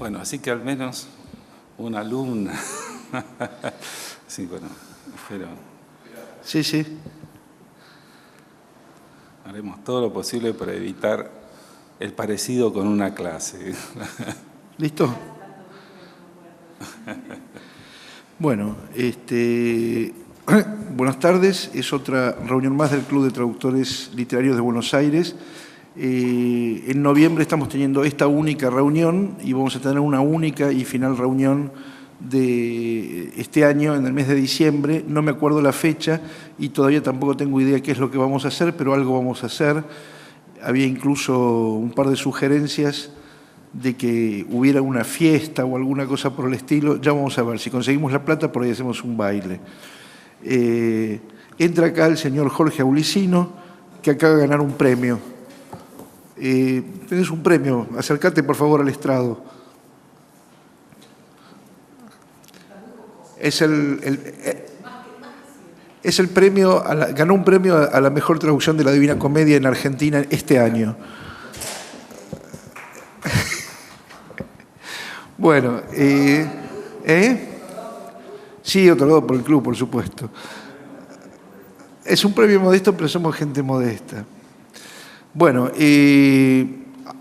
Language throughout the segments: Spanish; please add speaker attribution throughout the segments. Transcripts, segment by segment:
Speaker 1: Bueno, así que al menos una alumna. Sí, bueno, espero.
Speaker 2: Sí, sí.
Speaker 1: Haremos todo lo posible para evitar el parecido con una clase.
Speaker 2: ¿Listo? Bueno, buenas tardes. Es otra reunión más del Club de Traductores Literarios de Buenos Aires. En noviembre estamos teniendo esta única reunión y vamos a tener una única y final reunión de este año, en el mes de diciembre. No me acuerdo la fecha y todavía tampoco tengo idea qué es lo que vamos a hacer, pero algo vamos a hacer. Había incluso un par de sugerencias de que hubiera una fiesta o alguna cosa por el estilo. Ya vamos a ver, si conseguimos la plata, por ahí hacemos un baile. Entra acá el señor Jorge Aulicino, que acaba de ganar un premio. Tenés un premio, acércate por favor al estrado. Es el premio, ganó un premio a la mejor traducción de la Divina Comedia en Argentina este año. Bueno, sí, otorgado por el club, por supuesto. Es un premio modesto, pero somos gente modesta. Bueno,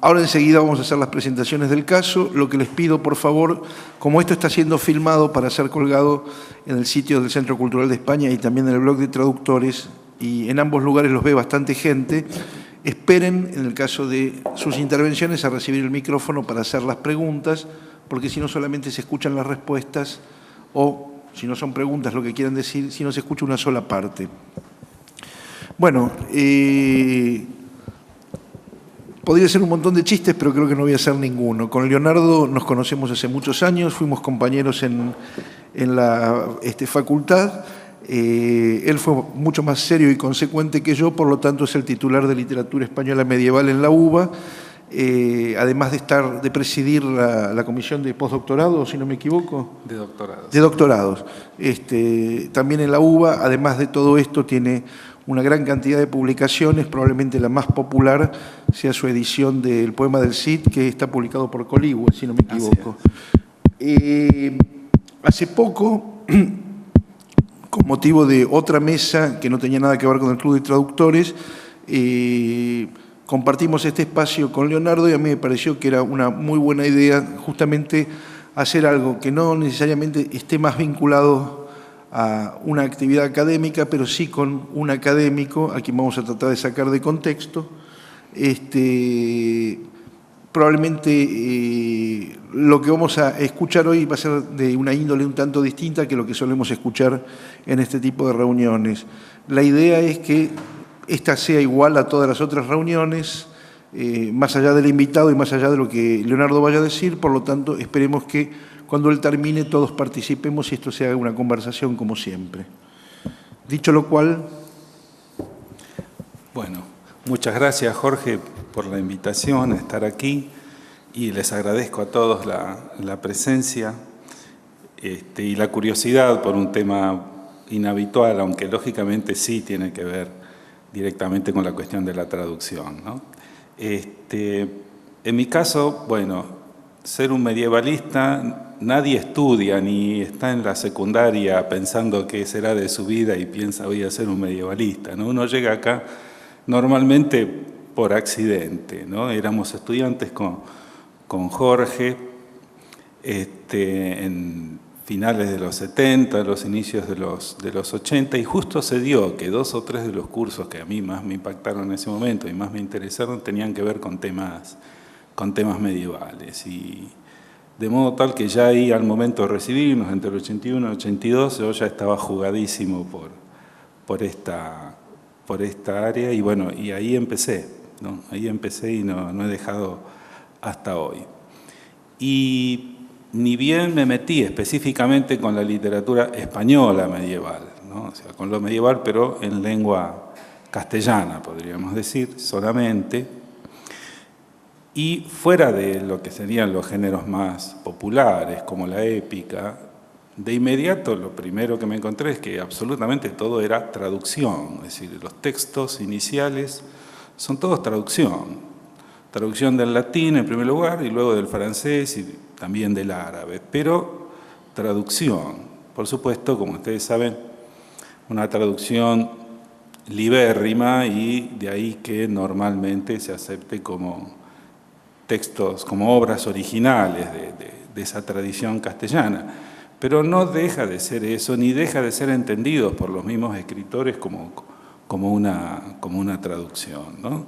Speaker 2: ahora enseguida vamos a hacer las presentaciones del caso. Lo que les pido, por favor, como esto está siendo filmado para ser colgado en el sitio del Centro Cultural de España y también en el blog de traductores, y en ambos lugares los ve bastante gente, esperen, en el caso de sus intervenciones, a recibir el micrófono para hacer las preguntas, porque si no solamente se escuchan las respuestas o, si no son preguntas lo que quieran decir, si no se escucha una sola parte. Bueno, podría ser un montón de chistes, pero creo que no voy a hacer ninguno. Con Leonardo nos conocemos hace muchos años, fuimos compañeros en la facultad. Él fue mucho más serio y consecuente que yo, por lo tanto es el titular de literatura española medieval en la UBA, además de presidir la comisión de postdoctorado, si no me equivoco.
Speaker 1: De doctorados.
Speaker 2: De doctorados. También en la UBA, además de todo esto, tiene una gran cantidad de publicaciones, probablemente la más popular sea su edición del poema del Cid, que está publicado por Coligüe, si no me equivoco. Hace poco, con motivo de otra mesa que no tenía nada que ver con el Club de Traductores, compartimos este espacio con Leonardo y a mí me pareció que era una muy buena idea justamente hacer algo que no necesariamente esté más vinculado a una actividad académica, pero sí con un académico, a quien vamos a tratar de sacar de contexto. Probablemente lo que vamos a escuchar hoy va a ser de una índole un tanto distinta que lo que solemos escuchar en este tipo de reuniones. La idea es que esta sea igual a todas las otras reuniones, más allá del invitado y más allá de lo que Leonardo vaya a decir, por lo tanto esperemos que cuando él termine todos participemos y esto sea una conversación como siempre. Dicho lo cual...
Speaker 1: Bueno, muchas gracias Jorge por la invitación a estar aquí y les agradezco a todos la presencia y la curiosidad por un tema inhabitual, aunque lógicamente sí tiene que ver directamente con la cuestión de la traducción, ¿no? En mi caso, bueno, ser un medievalista, nadie estudia ni está en la secundaria pensando qué será de su vida y piensa voy a ser un medievalista, ¿no? Uno llega acá normalmente por accidente, ¿no? Éramos estudiantes con Jorge en finales de los 70, los inicios de los 80, y justo se dio que 2 o 3 de los cursos que a mí más me impactaron en ese momento y más me interesaron tenían que ver con temas medievales. Y de modo tal que ya ahí al momento de recibirnos, entre el 81 y el 82, yo ya estaba jugadísimo por esta área y bueno, y ahí empecé, ¿no? Ahí empecé y no he dejado hasta hoy. Y ni bien me metí específicamente con la literatura española medieval, ¿no? O sea, con lo medieval, pero en lengua castellana, podríamos decir, solamente. Y fuera de lo que serían los géneros más populares, como la épica, de inmediato lo primero que me encontré es que absolutamente todo era traducción. Es decir, los textos iniciales son todos traducción. Traducción del latín en primer lugar y luego del francés y también del árabe, pero traducción. Por supuesto, como ustedes saben, una traducción libérrima y de ahí que normalmente se acepte como textos, como obras originales de esa tradición castellana. Pero no deja de ser eso, ni deja de ser entendido por los mismos escritores como una traducción, ¿no?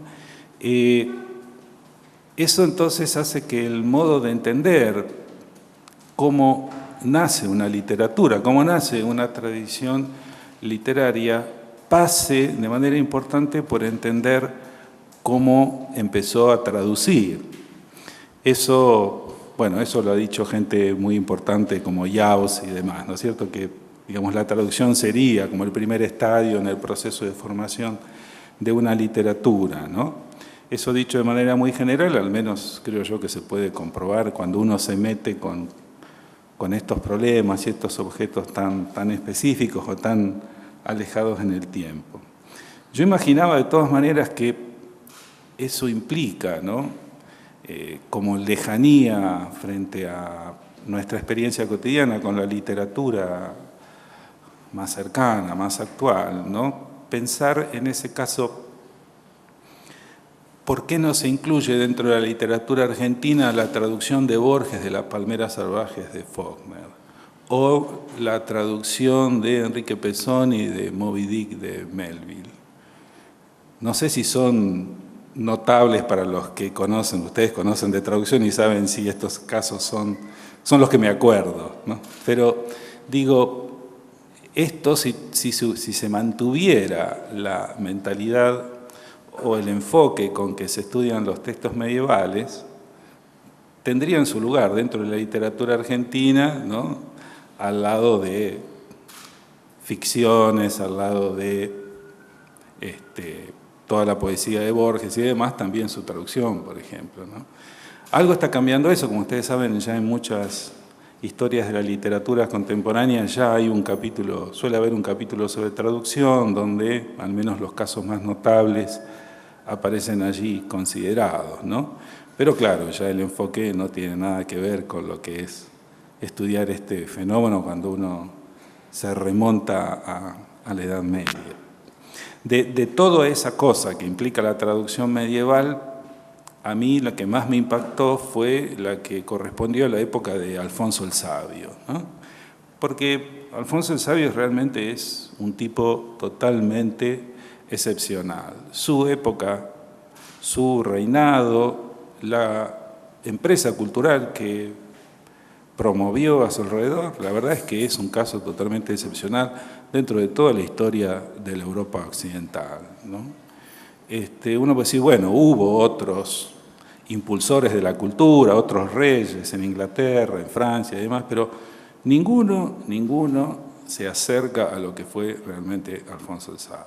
Speaker 1: Eso entonces hace que el modo de entender cómo nace una literatura, cómo nace una tradición literaria, pase de manera importante por entender cómo empezó a traducir. Eso, bueno, eso lo ha dicho gente muy importante como Yaos y demás, ¿no es cierto? Que, digamos, la traducción sería como el primer estadio en el proceso de formación de una literatura, ¿no? Eso dicho de manera muy general, al menos creo yo que se puede comprobar cuando uno se mete con estos problemas y estos objetos tan específicos o tan alejados en el tiempo. Yo imaginaba de todas maneras que eso implica, ¿no? Como lejanía frente a nuestra experiencia cotidiana con la literatura más cercana, más actual, ¿no? Pensar en ese caso, ¿por qué no se incluye dentro de la literatura argentina la traducción de Borges de Las palmeras salvajes de Faulkner? O la traducción de Enrique Pezzoni de Moby Dick de Melville. No sé si son notables para los que conocen, ustedes conocen de traducción y saben si estos casos son los que me acuerdo, ¿no? Pero digo, esto si se mantuviera la mentalidad o el enfoque con que se estudian los textos medievales, tendrían su lugar dentro de la literatura argentina, ¿no? Al lado de ficciones, al lado de toda la poesía de Borges y demás, también su traducción, por ejemplo, ¿no? Algo está cambiando eso, como ustedes saben, ya en muchas historias de la literatura contemporánea ya hay un capítulo, suele haber un capítulo sobre traducción, donde al menos los casos más notables aparecen allí considerados, ¿no? Pero claro, ya el enfoque no tiene nada que ver con lo que es estudiar este fenómeno cuando uno se remonta a la Edad Media. De toda esa cosa que implica la traducción medieval, a mí la que más me impactó fue la que correspondió a la época de Alfonso el Sabio, ¿no? Porque Alfonso el Sabio realmente es un tipo totalmente excepcional. Su época, su reinado, la empresa cultural que promovió a su alrededor, la verdad es que es un caso totalmente excepcional dentro de toda la historia de la Europa occidental, ¿no? Uno puede decir, bueno, hubo otros impulsores de la cultura, otros reyes en Inglaterra, en Francia y demás, pero ninguno se acerca a lo que fue realmente Alfonso el Sabio.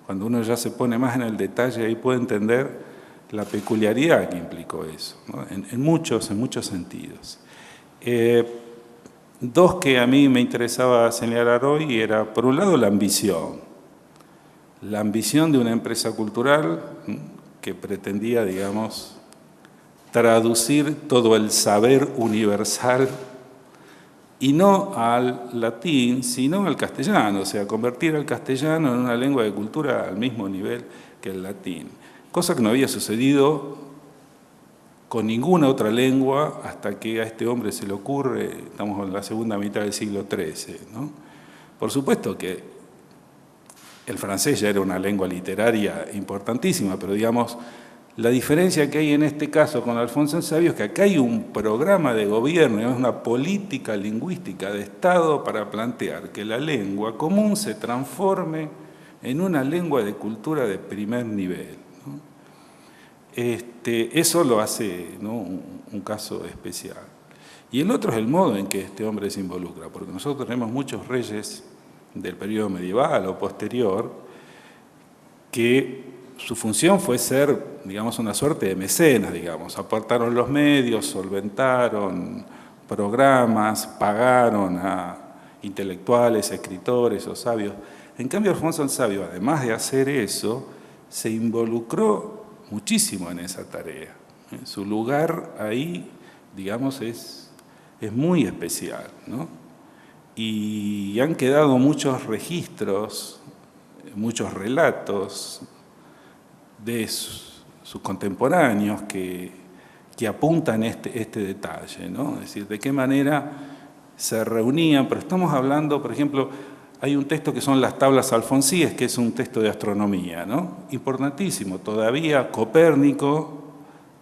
Speaker 1: Cuando uno ya se pone más en el detalle, ahí puede entender la peculiaridad que implicó eso, ¿no? en muchos sentidos. Dos que a mí me interesaba señalar hoy era, por un lado, la ambición de una empresa cultural que pretendía, digamos, traducir todo el saber universal y no al latín, sino al castellano, o sea, convertir al castellano en una lengua de cultura al mismo nivel que el latín, cosa que no había sucedido con ninguna otra lengua hasta que a este hombre se le ocurre, estamos en la segunda mitad del siglo XIII, ¿no? Por supuesto que el francés ya era una lengua literaria importantísima, pero digamos, la diferencia que hay en este caso con Alfonso el Sabio es que acá hay un programa de gobierno, es una política lingüística de Estado para plantear que la lengua común se transforme en una lengua de cultura de primer nivel, ¿no? Eso lo hace, ¿no?, un caso especial. Y el otro es el modo en que este hombre se involucra, porque nosotros tenemos muchos reyes del periodo medieval o posterior que su función fue ser, digamos, una suerte de mecenas, digamos. Aportaron los medios, solventaron programas, pagaron a intelectuales, escritores o sabios. En cambio, Alfonso el Sabio, además de hacer eso, se involucró muchísimo en esa tarea. Su lugar ahí digamos, es muy especial, ¿no? Y han quedado muchos registros, muchos relatos de sus contemporáneos que apuntan este detalle, ¿no? Es decir, de qué manera se reunían, pero estamos hablando, por ejemplo, hay un texto que son las tablas alfonsíes, que es un texto de astronomía, ¿no? Importantísimo. Todavía Copérnico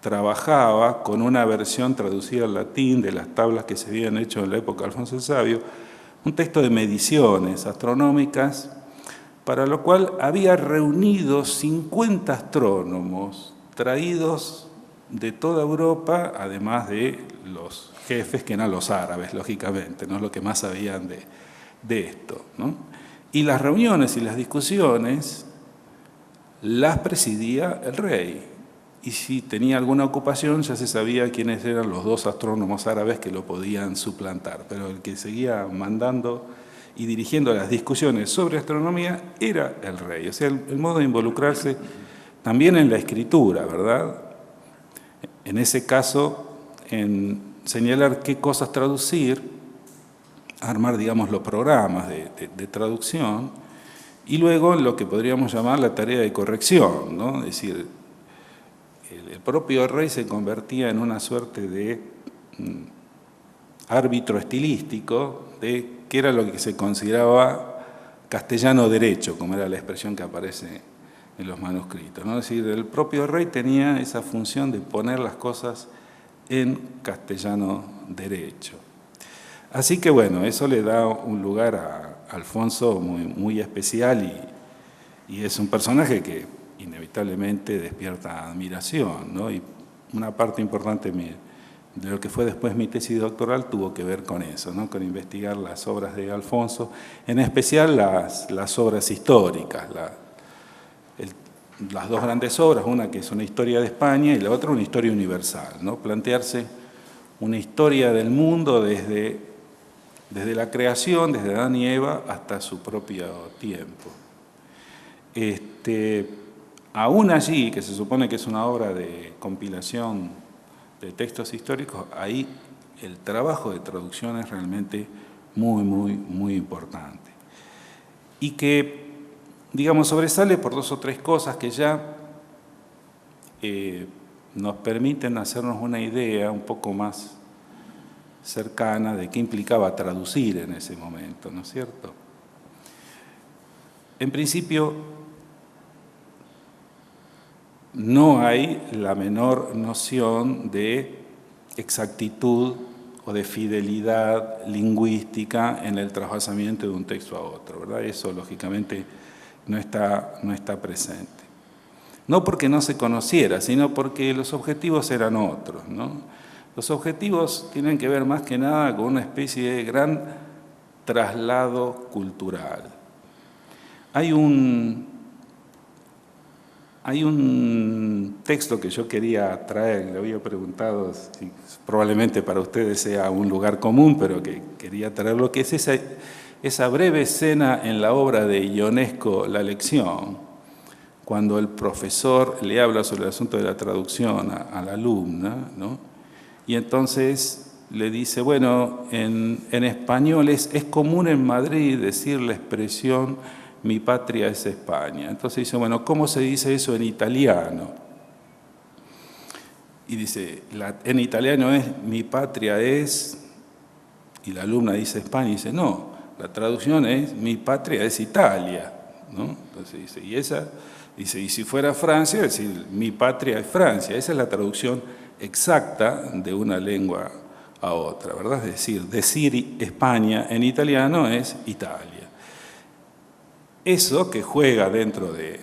Speaker 1: trabajaba con una versión traducida al latín de las tablas que se habían hecho en la época de Alfonso el Sabio, un texto de mediciones astronómicas, para lo cual había reunido 50 astrónomos traídos de toda Europa, además de los jefes que eran los árabes, lógicamente, ¿no? Lo que más sabían de esto, ¿no? Y las reuniones y las discusiones las presidía el rey. Y si tenía alguna ocupación ya se sabía quiénes eran los dos astrónomos árabes que lo podían suplantar. Pero el que seguía mandando y dirigiendo las discusiones sobre astronomía era el rey. O sea, el modo de involucrarse también en la escritura, ¿verdad? En ese caso, en señalar qué cosas traducir, armar, digamos, los programas de traducción, y luego lo que podríamos llamar la tarea de corrección, ¿no? Es decir, el propio rey se convertía en una suerte de árbitro estilístico de qué era lo que se consideraba castellano derecho, como era la expresión que aparece en los manuscritos, ¿no? Es decir, el propio rey tenía esa función de poner las cosas en castellano derecho. Así que bueno, eso le da un lugar a Alfonso muy especial y es un personaje que inevitablemente despierta admiración, ¿no? Y una parte importante de lo que fue después mi tesis doctoral tuvo que ver con eso, ¿no? Con investigar las obras de Alfonso, en especial las obras históricas, las dos grandes obras, una que es una historia de España y la otra una historia universal, ¿no? Plantearse una historia del mundo desde la creación, desde Adán y Eva hasta su propio tiempo. Aún allí, que se supone que es una obra de compilación de textos históricos, ahí el trabajo de traducción es realmente muy importante. Y que, digamos, sobresale por dos o tres cosas que ya nos permiten hacernos una idea un poco más cercana de qué implicaba traducir en ese momento, ¿no es cierto? En principio, no hay la menor noción de exactitud o de fidelidad lingüística en el trasvasamiento de un texto a otro, ¿verdad? Eso, lógicamente, no está presente. No porque no se conociera, sino porque los objetivos eran otros, ¿no? Los objetivos tienen que ver más que nada con una especie de gran traslado cultural. Hay un texto que yo quería traer, le había preguntado si probablemente para ustedes sea un lugar común, pero que quería traerlo, que es esa breve escena en la obra de Ionesco, La lección, cuando el profesor le habla sobre el asunto de la traducción a la alumna, ¿no? Y entonces le dice, bueno, en español es común en Madrid decir la expresión mi patria es España. Entonces dice, bueno, ¿cómo se dice eso en italiano? Y dice, en italiano es mi patria es, y la alumna dice España, y dice, no, la traducción es mi patria es Italia, ¿no? Entonces dice, y si fuera Francia, es decir, mi patria es Francia. Esa es la traducción exacta de una lengua a otra, ¿verdad? Es decir España en italiano es Italia. Eso que juega dentro del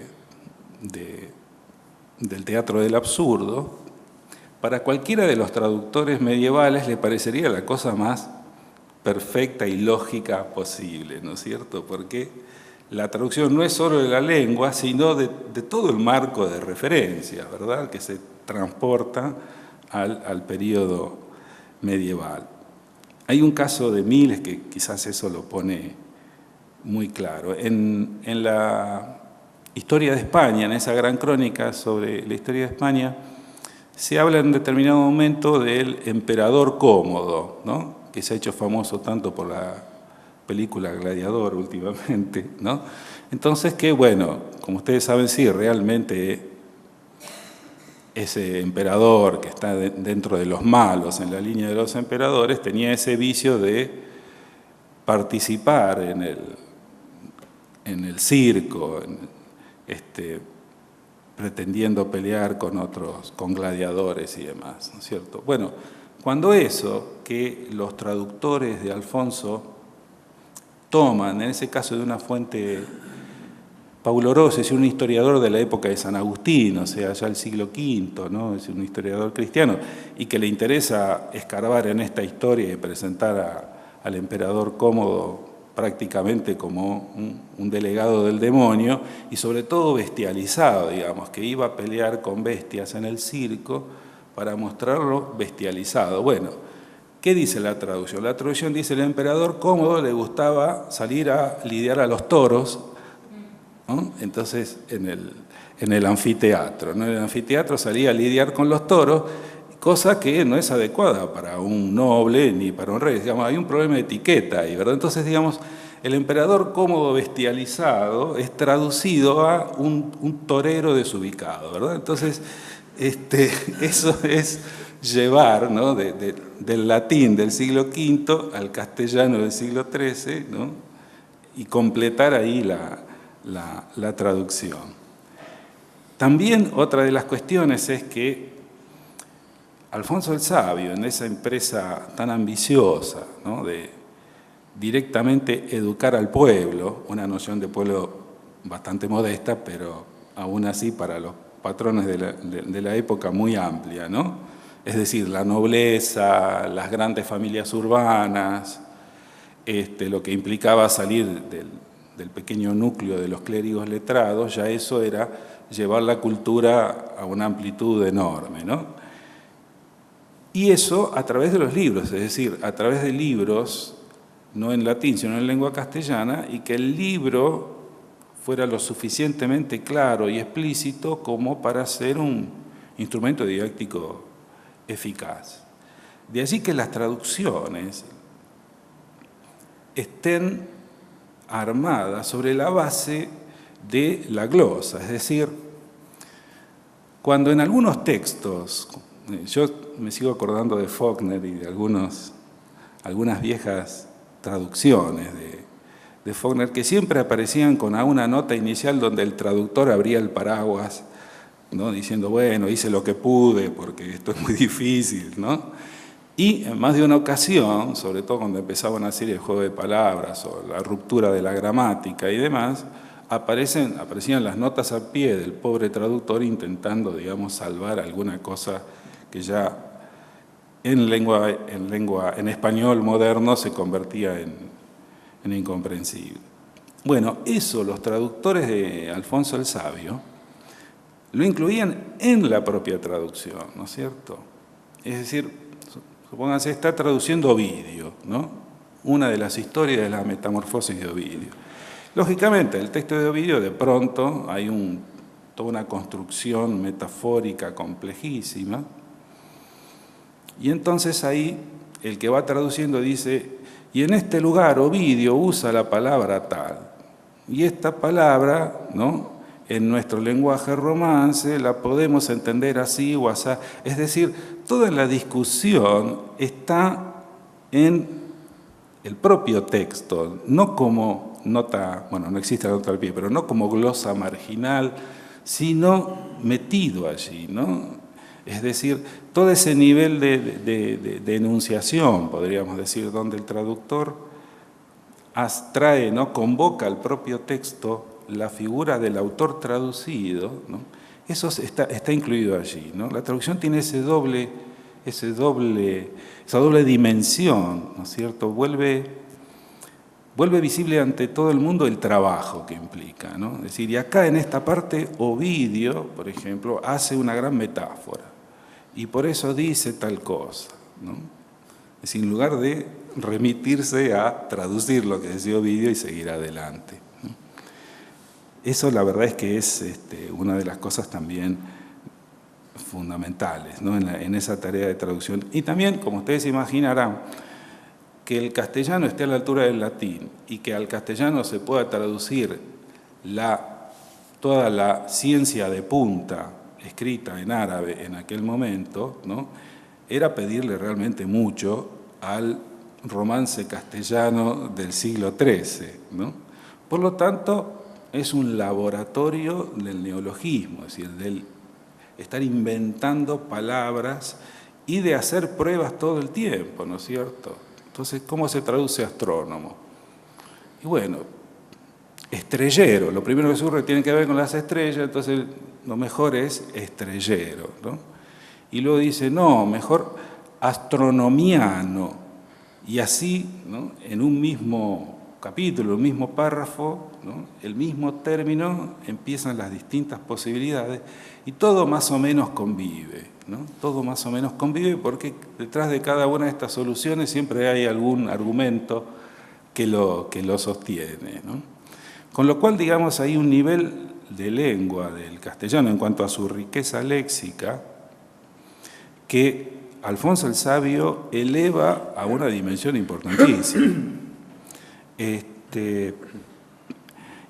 Speaker 1: teatro del absurdo, para cualquiera de los traductores medievales le parecería la cosa más perfecta y lógica posible, ¿no es cierto? Porque la traducción no es solo de la lengua, sino de todo el marco de referencia, ¿verdad? Que se transporta al periodo medieval. Hay un caso de Miles que quizás eso lo pone muy claro. En la historia de España, en esa gran crónica sobre la historia de España, se habla en determinado momento del emperador cómodo, ¿no? Que se ha hecho famoso tanto por la película Gladiador últimamente, ¿no? Entonces que, bueno, como ustedes saben, sí, realmente ese emperador que está dentro de los malos, en la línea de los emperadores, tenía ese vicio de participar en el circo, pretendiendo pelear con otros, con gladiadores y demás, ¿no es cierto? Bueno, cuando eso que los traductores de Alfonso toman, en ese caso de una fuente, Paulo Rossi es un historiador de la época de San Agustín, o sea, ya el siglo V, ¿no? Es un historiador cristiano, y que le interesa escarbar en esta historia y presentar al emperador Cómodo prácticamente como un delegado del demonio, y sobre todo bestializado, digamos, que iba a pelear con bestias en el circo para mostrarlo bestializado. Bueno, ¿qué dice la traducción? La traducción dice: el emperador Cómodo le gustaba salir a lidiar a los toros, ¿no? Entonces, en el anfiteatro, ¿no? En el anfiteatro salía a lidiar con los toros, cosa que no es adecuada para un noble ni para un rey. Digamos, hay un problema de etiqueta ahí, ¿verdad? Entonces, digamos, el emperador Cómodo bestializado es traducido a un torero desubicado, ¿verdad? Entonces, eso es llevar, ¿no? del latín del siglo V al castellano del siglo XIII, ¿no? Y completar ahí la traducción. También otra de las cuestiones es que Alfonso el Sabio, en esa empresa tan ambiciosa, ¿no? De directamente educar al pueblo, una noción de pueblo bastante modesta, pero aún así para los patrones de la época muy amplia, ¿no? Es decir, la nobleza, las grandes familias urbanas, lo que implicaba salir del pequeño núcleo de los clérigos letrados, ya eso era llevar la cultura a una amplitud enorme, ¿no? Y eso a través de los libros, es decir, a través de libros, no en latín, sino en lengua castellana, y que el libro fuera lo suficientemente claro y explícito como para ser un instrumento didáctico eficaz. De allí que las traducciones estén armadas sobre la base de la glosa, es decir, cuando en algunos textos, yo me sigo acordando de Faulkner y de algunas viejas traducciones de Faulkner que siempre aparecían con una nota inicial donde el traductor abría el paraguas, ¿no? Diciendo, bueno, hice lo que pude porque esto es muy difícil, ¿no? Y en más de una ocasión, sobre todo cuando empezaba una serie de juego de palabras o la ruptura de la gramática y demás, aparecían las notas al pie del pobre traductor intentando, digamos, salvar alguna cosa que ya en español moderno se convertía en incomprensible. Bueno, eso los traductores de Alfonso el Sabio lo incluían en la propia traducción, ¿no es cierto? Es decir, supónganse, está traduciendo Ovidio, ¿no? Una de las historias de la metamorfosis de Ovidio. Lógicamente, el texto de Ovidio, de pronto, hay toda una construcción metafórica complejísima, y entonces ahí el que va traduciendo dice, y en este lugar Ovidio usa la palabra tal, y esta palabra, ¿no? En nuestro lenguaje romance la podemos entender así o así. Es decir, toda la discusión está en el propio texto, no como nota, bueno, no existe la nota al pie, pero no como glosa marginal, sino metido allí, ¿no? Es decir, todo ese nivel de enunciación, podríamos decir, donde el traductor abstrae, ¿no? Convoca al propio texto la figura del autor traducido, ¿no? Eso está incluido allí, ¿no? La traducción tiene esa doble dimensión, ¿no es cierto? Vuelve visible ante todo el mundo el trabajo que implica, ¿no? Es decir, y acá en esta parte Ovidio, por ejemplo, hace una gran metáfora y por eso dice tal cosa, ¿no? Es decir, en lugar de remitirse a traducir lo que decía Ovidio y seguir adelante, ¿no? Eso la verdad es que es una de las cosas también fundamentales, ¿no? en esa tarea de traducción. Y también, como ustedes imaginarán, que el castellano esté a la altura del latín y que al castellano se pueda traducir toda la ciencia de punta escrita en árabe en aquel momento, ¿no? Era pedirle realmente mucho al romance castellano del siglo XIII, ¿no? Por lo tanto, es un laboratorio del neologismo, es decir, del estar inventando palabras y de hacer pruebas todo el tiempo, ¿no es cierto? Entonces, ¿cómo se traduce astrónomo? Y bueno, estrellero, lo primero que surge tiene que ver con las estrellas, entonces lo mejor es estrellero, ¿no? Y luego dice, no, mejor astronomiano. Y así, ¿no? En un mismo capítulo, un mismo párrafo, ¿no? El mismo término, empiezan las distintas posibilidades y todo más o menos convive, ¿no? Todo más o menos convive porque detrás de cada una de estas soluciones siempre hay algún argumento que lo sostiene, ¿no? Con lo cual, digamos, hay un nivel de lengua del castellano en cuanto a su riqueza léxica que Alfonso el Sabio eleva a una dimensión importantísima.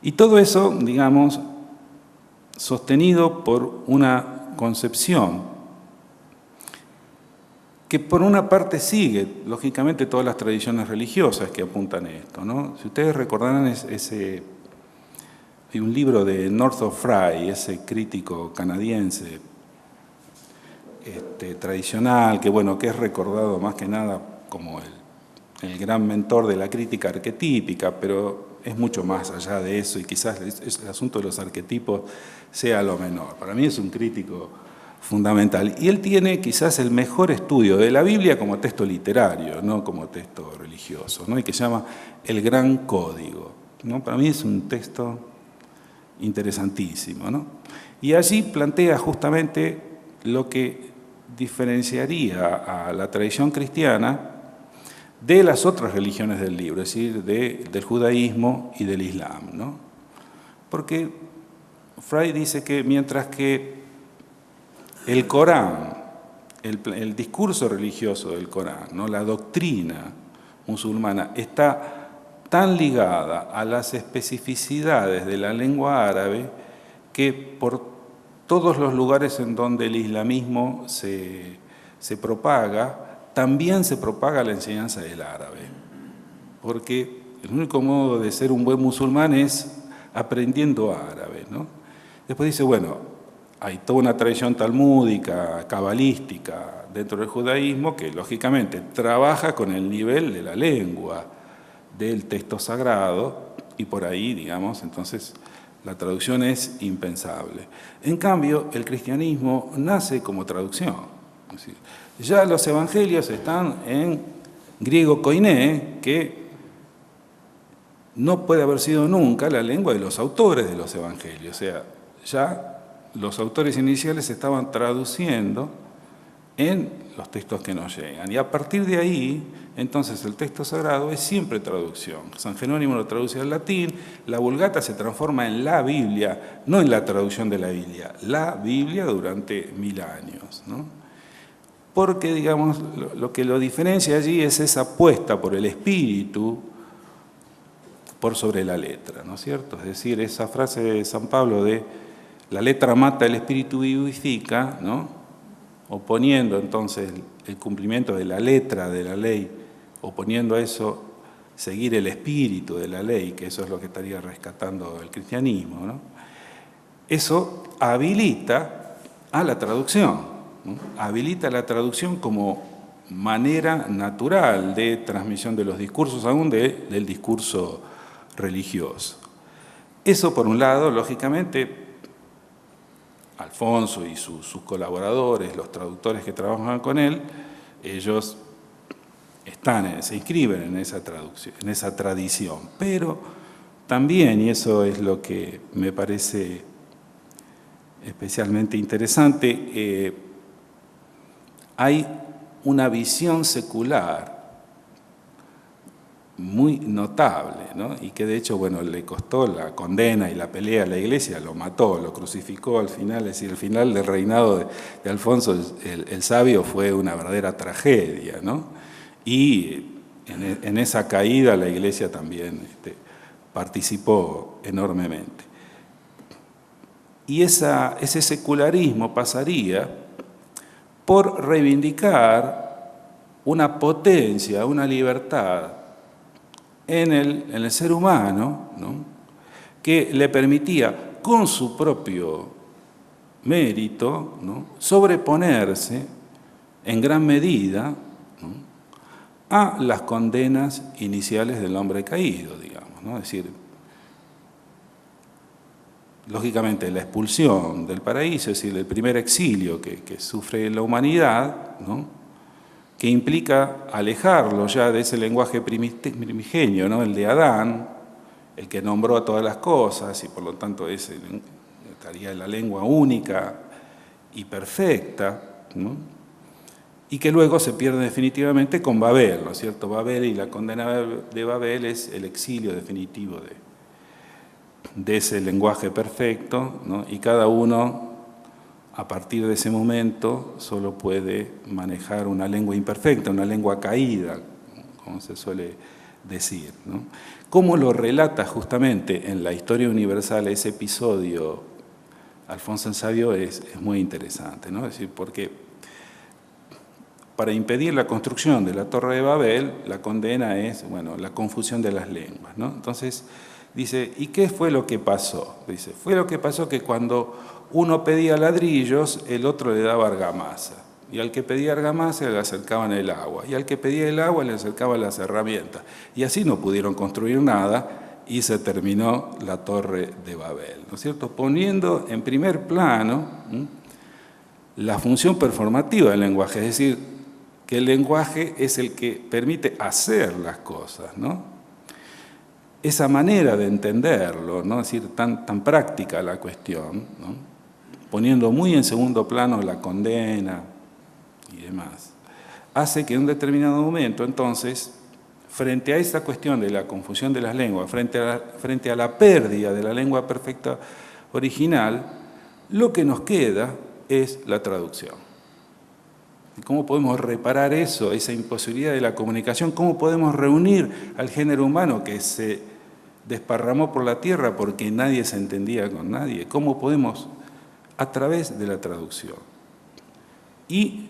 Speaker 1: Y todo eso, digamos, sostenido por una concepción que por una parte sigue, lógicamente, todas las tradiciones religiosas que apuntan a esto, ¿no? Si ustedes recordarán hay un libro de Northrop Frye, ese crítico canadiense tradicional, que es recordado más que nada como el gran mentor de la crítica arquetípica, pero es mucho más allá de eso y quizás el asunto de los arquetipos sea lo menor. Para mí es un crítico fundamental. Y él tiene quizás el mejor estudio de la Biblia como texto literario, no como texto religioso, ¿no? Y que se llama El Gran Código, ¿no? Para mí es un texto interesantísimo, ¿no? Y allí plantea justamente lo que diferenciaría a la tradición cristiana de las otras religiones del libro, es decir, del judaísmo y del islam, ¿no? Porque Frye dice que mientras que el Corán, el discurso religioso del Corán, ¿no? La doctrina musulmana está tan ligada a las especificidades de la lengua árabe que por todos los lugares en donde el islamismo se propaga, también se propaga la enseñanza del árabe. Porque el único modo de ser un buen musulmán es aprendiendo árabe, ¿no? Después dice, bueno, hay toda una tradición talmúdica, cabalística dentro del judaísmo que lógicamente trabaja con el nivel de la lengua, del texto sagrado, y por ahí, digamos, entonces la traducción es impensable. En cambio, el cristianismo nace como traducción. Es decir, ya los evangelios están en griego koiné, que no puede haber sido nunca la lengua de los autores de los evangelios. O sea, ya los autores iniciales estaban traduciendo en los textos que nos llegan. Y a partir de ahí, entonces el texto sagrado es siempre traducción. San Jerónimo lo traduce al latín, la Vulgata se transforma en la Biblia, no en la traducción de la Biblia, la Biblia durante 1000 años, ¿no? Porque, digamos, lo que lo diferencia allí es esa apuesta por el espíritu por sobre la letra, ¿no es cierto? Es decir, esa frase de San Pablo de la letra mata, el espíritu vivifica, ¿no? Oponiendo entonces el cumplimiento de la letra de la ley, oponiendo a eso seguir el espíritu de la ley, que eso es lo que estaría rescatando el cristianismo, ¿no? Eso habilita a la traducción, ¿no? Habilita la traducción como manera natural de transmisión de los discursos, aún del discurso religioso. Eso por un lado, lógicamente, Alfonso y sus colaboradores, los traductores que trabajan con él, ellos se inscriben en esa traducción, en esa tradición. Pero también, y eso es lo que me parece especialmente interesante, hay una visión secular muy notable, ¿no? Y que de hecho, bueno, le costó la condena y la pelea a la Iglesia, lo mató, lo crucificó al final. Es decir, el final del reinado de Alfonso el Sabio fue una verdadera tragedia, ¿no? Y en esa caída la Iglesia también participó enormemente. Y ese secularismo pasaría por reivindicar una potencia, una libertad en el ser humano, ¿no? Que le permitía, con su propio mérito, ¿no? sobreponerse en gran medida, ¿no? a las condenas iniciales del hombre caído, digamos, ¿no? Es decir, lógicamente la expulsión del paraíso, es decir, el primer exilio que sufre la humanidad, ¿no? Que implica alejarlo ya de ese lenguaje primigenio, ¿no? El de Adán, el que nombró a todas las cosas, y por lo tanto estaría la lengua única y perfecta, ¿no? Y que luego se pierde definitivamente con Babel, ¿no es cierto? Babel y la condena de Babel es el exilio definitivo de ese lenguaje perfecto, ¿no? Y cada uno, a partir de ese momento, solo puede manejar una lengua imperfecta, una lengua caída, como se suele decir, ¿no? Cómo lo relata justamente en la historia universal ese episodio Alfonso el Sabio es muy interesante, ¿no? Es decir, porque para impedir la construcción de la Torre de Babel, la condena es, bueno, la confusión de las lenguas, ¿no? Entonces dice, ¿y qué fue lo que pasó? Dice, fue lo que pasó que cuando uno pedía ladrillos, el otro le daba argamasa. Y al que pedía argamasa le acercaban el agua. Y al que pedía el agua le acercaban las herramientas. Y así no pudieron construir nada y se terminó la Torre de Babel, ¿no es cierto? Poniendo en primer plano la función performativa del lenguaje, es decir, que el lenguaje es el que permite hacer las cosas, ¿no? Esa manera de entenderlo, ¿no? Es decir, tan práctica la cuestión, ¿no? Poniendo muy en segundo plano la condena y demás, hace que en un determinado momento, entonces, frente a esta cuestión de la confusión de las lenguas, frente a la pérdida de la lengua perfecta original, lo que nos queda es la traducción. ¿Cómo podemos reparar eso, esa imposibilidad de la comunicación? ¿Cómo podemos reunir al género humano que se desparramó por la tierra porque nadie se entendía con nadie? ¿Cómo podemos? A través de la traducción. Y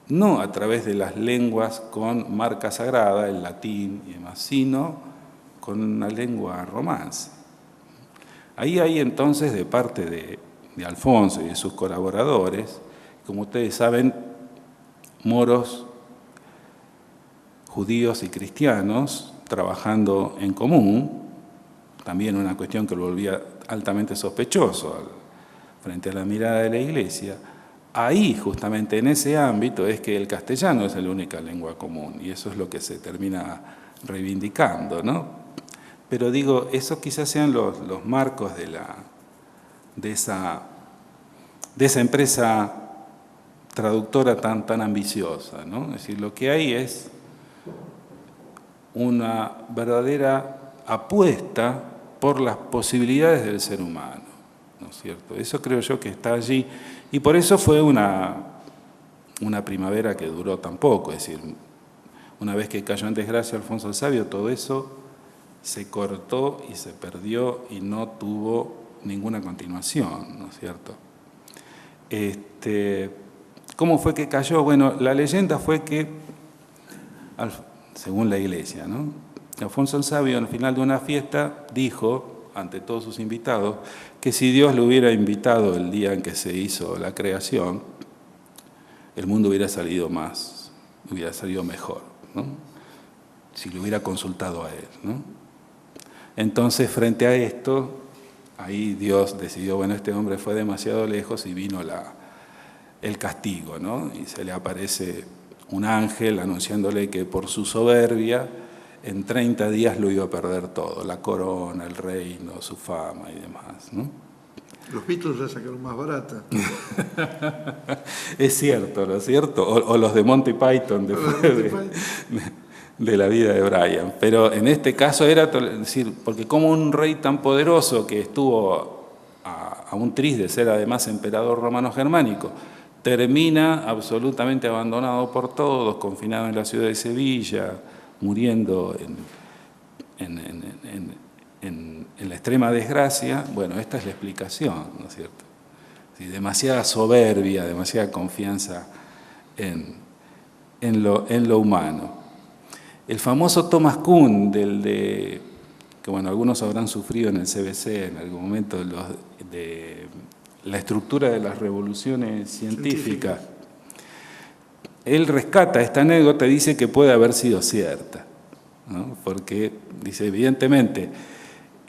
Speaker 1: no a través de las lenguas con marca sagrada, el latín y demás, sino con una lengua romance. Ahí hay entonces, de parte de Alfonso y de sus colaboradores, como ustedes saben, moros, judíos y cristianos trabajando en común, también una cuestión que lo volvía altamente sospechoso frente a la mirada de la Iglesia. Ahí, justamente en ese ámbito, es que el castellano es la única lengua común, y eso es lo que se termina reivindicando, ¿no? Pero digo, esos quizás sean los marcos de esa empresa traductora tan ambiciosa, ¿no? Es decir, lo que hay es una verdadera apuesta por las posibilidades del ser humano, ¿no es cierto? Eso creo yo que está allí, y por eso fue una primavera que duró tan poco. Es decir, una vez que cayó en desgracia Alfonso el Sabio, todo eso se cortó y se perdió y no tuvo ninguna continuación, ¿no es cierto? ¿Cómo fue que cayó? Bueno, la leyenda fue que, según la Iglesia, ¿no? Alfonso el Sabio, al final de una fiesta, dijo ante todos sus invitados que si Dios lo hubiera invitado el día en que se hizo la creación, el mundo hubiera salido mejor, ¿no? Si lo hubiera consultado a él, ¿no? Entonces, frente a esto, ahí Dios decidió, bueno, este hombre fue demasiado lejos y vino el castigo, ¿no? Y se le aparece un ángel anunciándole que por su soberbia en 30 días lo iba a perder todo, la corona, el reino, su fama y demás, ¿no?
Speaker 2: Los Beatles la sacaron más barata.
Speaker 1: Es cierto, ¿no es cierto? O los de Monty Python después de la vida de Brian. Pero en este caso era, es decir, porque como un rey tan poderoso que estuvo a un tris de ser además emperador romano germánico, termina absolutamente abandonado por todos, confinado en la ciudad de Sevilla, muriendo en la extrema desgracia. Bueno, esta es la explicación, ¿no es cierto? Sí, demasiada soberbia, demasiada confianza en lo humano. El famoso Thomas Kuhn, que bueno, algunos habrán sufrido en el CBC en algún momento, de la estructura de las revoluciones científicas, él rescata esta anécdota y dice que puede haber sido cierta, ¿no? Porque, dice, evidentemente,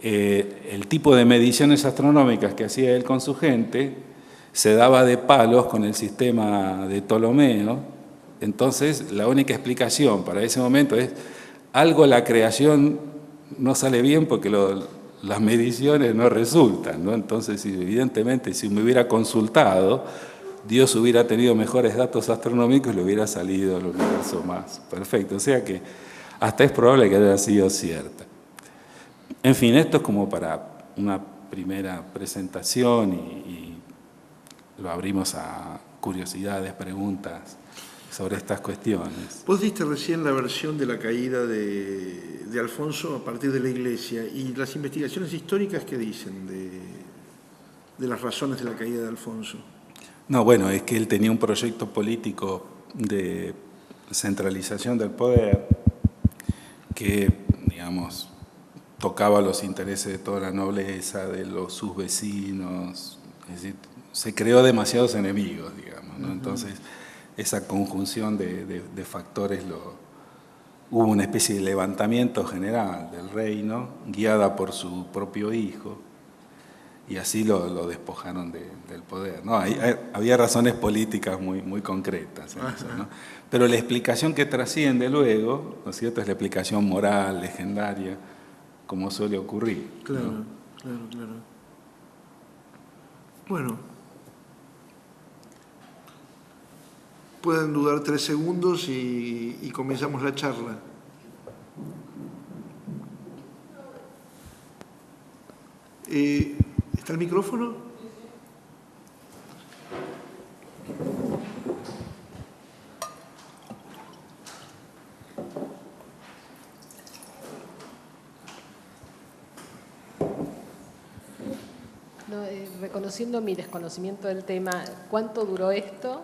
Speaker 1: el tipo de mediciones astronómicas que hacía él con su gente se daba de palos con el sistema de Ptolomeo. Entonces, la única explicación para ese momento es algo, la creación no sale bien porque las mediciones no resultan, ¿no? Entonces, evidentemente, si me hubiera consultado, Dios hubiera tenido mejores datos astronómicos y le hubiera salido el universo más perfecto. O sea que hasta es probable que haya sido cierta. En fin, esto es como para una primera presentación y lo abrimos a curiosidades, preguntas sobre estas cuestiones.
Speaker 2: Vos diste recién la versión de la caída de Alfonso a partir de la Iglesia, y las investigaciones históricas que dicen de las razones de la caída de Alfonso.
Speaker 1: No, bueno, es que él tenía un proyecto político de centralización del poder que, digamos, tocaba los intereses de toda la nobleza, de sus vecinos, es decir, se creó demasiados enemigos, digamos, ¿no? Entonces, esa conjunción de factores, hubo una especie de levantamiento general del reino, guiada por su propio hijo, y así lo despojaron del poder, ¿no? Había razones políticas muy concretas en eso, ¿no? Pero la explicación que trasciende luego, ¿no es cierto?, es la explicación moral, legendaria, como suele ocurrir.
Speaker 2: Claro,
Speaker 1: ¿no?
Speaker 2: claro. Bueno, pueden dudar 3 segundos y comenzamos la charla. ¿Está el micrófono?
Speaker 3: No, reconociendo mi desconocimiento del tema, ¿cuánto duró esto?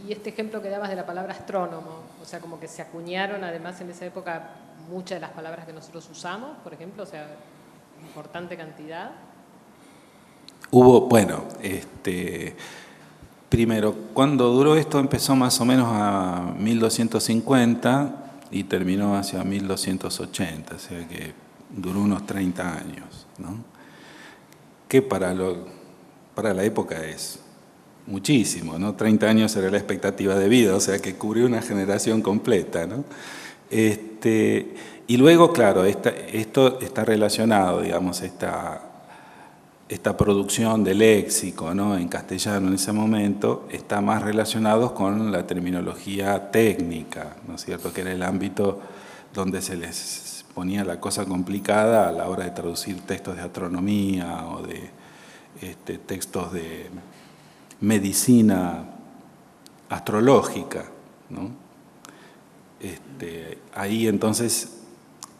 Speaker 3: Y este ejemplo que dabas de la palabra astrónomo, o sea, como que se acuñaron además en esa época muchas de las palabras que nosotros usamos, por ejemplo, o sea, importante cantidad.
Speaker 1: Hubo, bueno, primero, cuando duró esto empezó más o menos a 1250 y terminó hacia 1280, o sea que duró unos 30 años, ¿no? Que para la época es muchísimo, ¿no? 30 años era la expectativa de vida, o sea que cubrió una generación completa, ¿no? Y luego, claro, esto está relacionado, digamos, esta producción de léxico, ¿no?, en castellano en ese momento, está más relacionado con la terminología técnica, ¿no es cierto?, que era el ámbito donde se les ponía la cosa complicada a la hora de traducir textos de astronomía o de textos de medicina astrológica, ¿no? Ahí entonces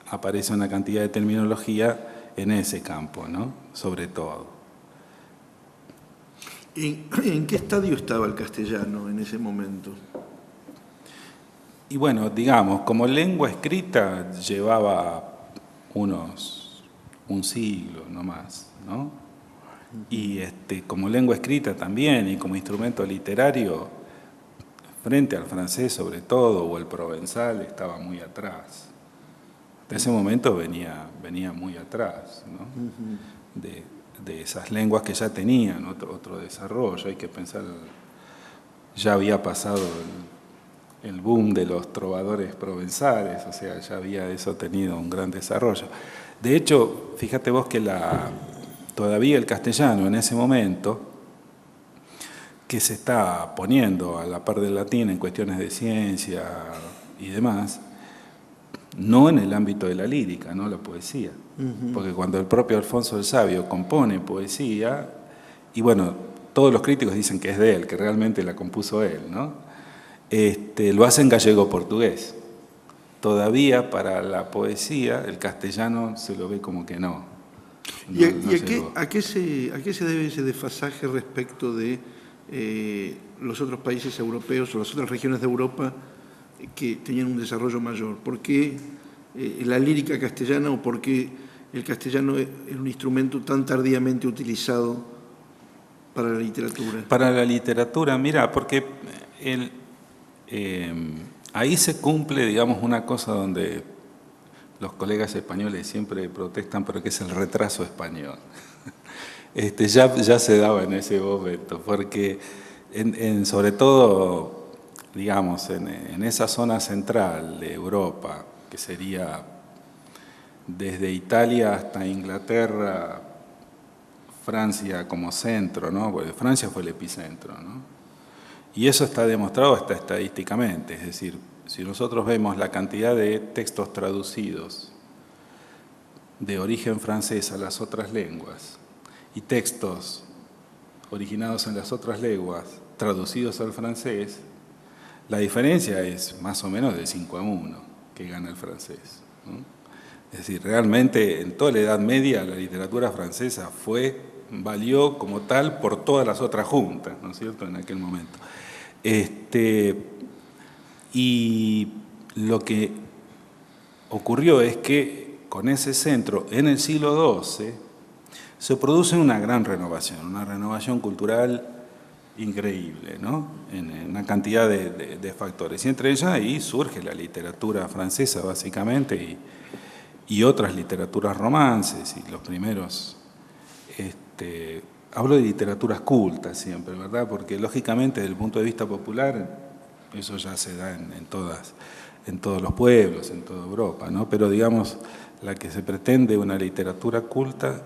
Speaker 1: aparece una cantidad de terminología en ese campo, ¿no?, sobre todo.
Speaker 2: ¿En qué estadio estaba el castellano en ese momento?
Speaker 1: Y bueno, digamos, como lengua escrita llevaba un siglo no más, ¿no? Y como lengua escrita también, y como instrumento literario, frente al francés sobre todo, o el provenzal, estaba muy atrás. De ese momento venía muy atrás, ¿no? De esas lenguas que ya tenían otro desarrollo. Hay que pensar, ya había pasado el boom de los trovadores provenzales, o sea, ya había eso tenido un gran desarrollo. De hecho, fíjate vos que todavía el castellano en ese momento, que se está poniendo a la par del latín en cuestiones de ciencia y demás, no en el ámbito de la lírica, no la poesía. Porque cuando el propio Alfonso el Sabio compone poesía, y bueno, todos los críticos dicen que es de él, que realmente la compuso él, ¿no? Lo hace en gallego-portugués. Todavía para la poesía el castellano se lo ve como que no.
Speaker 2: ¿Y a qué se debe ese desfasaje respecto de los otros países europeos o las otras regiones de Europa que tenían un desarrollo mayor? ¿Por qué la lírica castellana o por qué el castellano es un instrumento tan tardíamente utilizado para la literatura?
Speaker 1: Para la literatura, mira, porque ahí se cumple, digamos, una cosa donde los colegas españoles siempre protestan, pero que es el retraso español. Ya se daba en ese momento, porque sobre todo, digamos, en esa zona central de Europa, que sería desde Italia hasta Inglaterra, Francia como centro, ¿no? Porque Francia fue el epicentro, ¿no? Y eso está demostrado hasta estadísticamente, es decir, si nosotros vemos la cantidad de textos traducidos de origen francés a las otras lenguas y textos originados en las otras lenguas traducidos al francés, la diferencia es más o menos de 5-1 que gana el francés, ¿no? Es decir, realmente en toda la Edad Media la literatura francesa valió como tal por todas las otras juntas, ¿no es cierto?, en aquel momento. Y lo que ocurrió es que con ese centro, en el siglo XII, se produce una gran renovación cultural increíble, ¿no? En una cantidad de factores. Y entre ellos ahí surge la literatura francesa, básicamente, y otras literaturas romances, y los primeros... hablo de literaturas cultas siempre, ¿verdad? Porque lógicamente desde el punto de vista popular eso ya se da en todos los pueblos, en toda Europa, ¿no? Pero digamos, la que se pretende una literatura culta,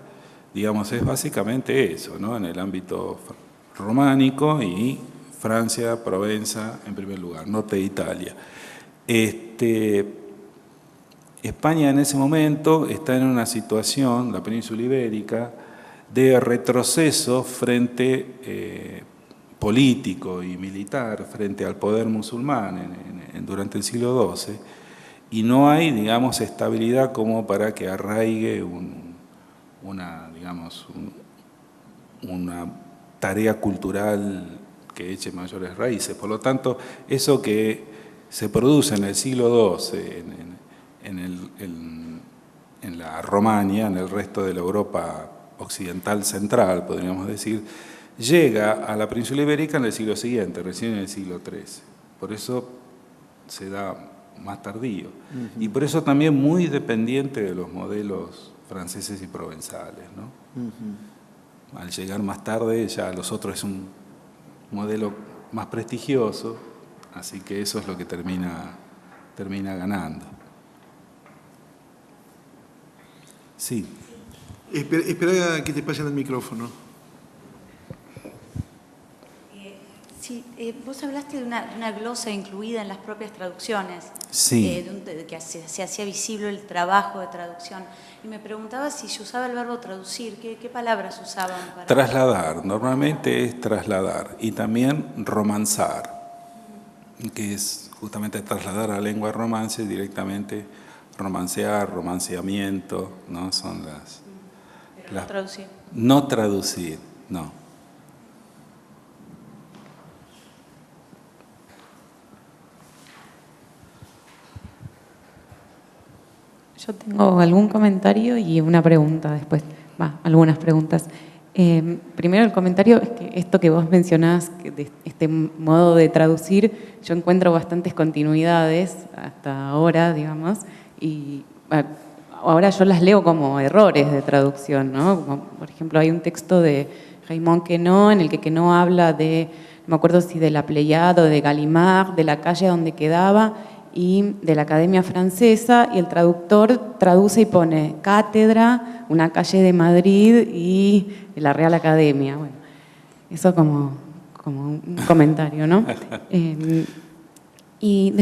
Speaker 1: digamos, es básicamente eso, ¿no? En el ámbito románico y Francia, Provenza en primer lugar, norte de Italia. España en ese momento está en una situación, la península ibérica, de retroceso político y militar frente al poder musulmán durante el siglo XII, y no hay, digamos, estabilidad como para que arraigue una tarea cultural que eche mayores raíces. Por lo tanto, eso que se produce en el siglo XII, en la Romania, en el resto de la Europa occidental central, podríamos decir, llega a la península ibérica en el siglo siguiente, recién en el siglo XIII. Por eso se da más tardío. Y por eso también muy dependiente de los modelos franceses y provenzales, ¿no? Al llegar más tarde, ya los otros es un modelo más prestigioso, así que eso es lo que termina ganando. Sí.
Speaker 2: Espera que te pasen el micrófono.
Speaker 4: Sí, vos hablaste de una glosa incluida en las propias traducciones.
Speaker 1: Sí.
Speaker 4: Que se hacía visible el trabajo de traducción. Y me preguntaba si se usaba el verbo traducir, ¿qué palabras usaban para...?
Speaker 1: Trasladar, normalmente es trasladar. Y también romanzar, que es justamente trasladar a la lengua romance directamente, romancear, romanceamiento, ¿no? Son
Speaker 4: Pero no traducir.
Speaker 1: No traducir, no.
Speaker 5: Yo tengo algún comentario y una pregunta después, algunas preguntas. Primero el comentario es que esto que vos mencionás, de este modo de traducir, yo encuentro bastantes continuidades hasta ahora, digamos, y ahora yo las leo como errores de traducción, ¿no? Como, por ejemplo, hay un texto de Raymond Queneau en el que Queneau habla de, no me acuerdo si de la Pléiade o de Gallimard, de la calle donde quedaba, y de la Academia Francesa, y el traductor traduce y pone cátedra, una calle de Madrid y la Real Academia. Bueno, eso como un comentario, ¿no? Y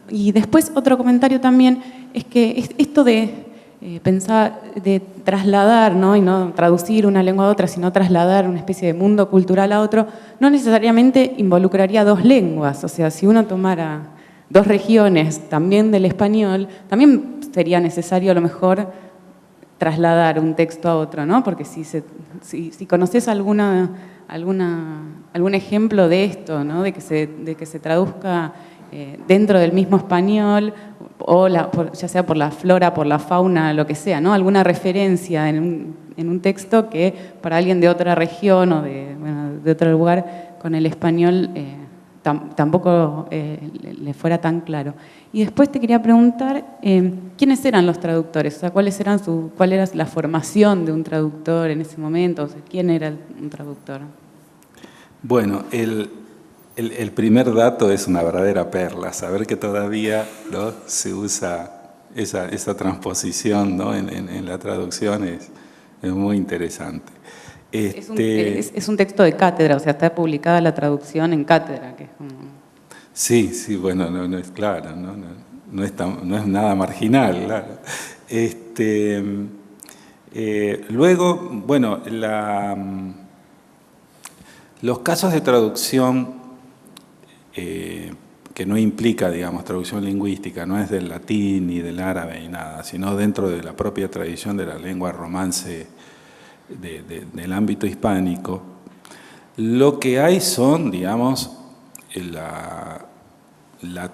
Speaker 5: Y después otro comentario también es que esto de pensar, de trasladar, ¿no? Y no traducir una lengua a otra, sino trasladar una especie de mundo cultural a otro, no necesariamente involucraría dos lenguas. O sea, si uno tomara dos regiones también del español, también sería necesario a lo mejor trasladar un texto a otro, ¿no? Porque si conoces algún ejemplo de esto, ¿no? De que se traduzca dentro del mismo español, o ya sea por la flora, por la fauna, lo que sea, ¿no? Alguna referencia en un texto que para alguien de otra región o de otro lugar con el español tampoco le fuera tan claro. Y después te quería preguntar, ¿quiénes eran los traductores? O sea, ¿cuál era la formación de un traductor en ese momento? O sea, ¿quién era un traductor?
Speaker 1: Bueno, el primer dato es una verdadera perla, saber que todavía, ¿no?, se usa esa transposición, ¿no?, en la traducción es muy interesante.
Speaker 5: Es un texto de cátedra, o sea, está publicada la traducción en cátedra. Que es como...
Speaker 1: Sí, bueno, no es claro, no es nada marginal, claro. Luego, bueno, los casos de traducción que no implica, digamos, traducción lingüística, no es del latín ni del árabe ni nada, sino dentro de la propia tradición de la lengua romance del ámbito hispánico, lo que hay son, digamos, la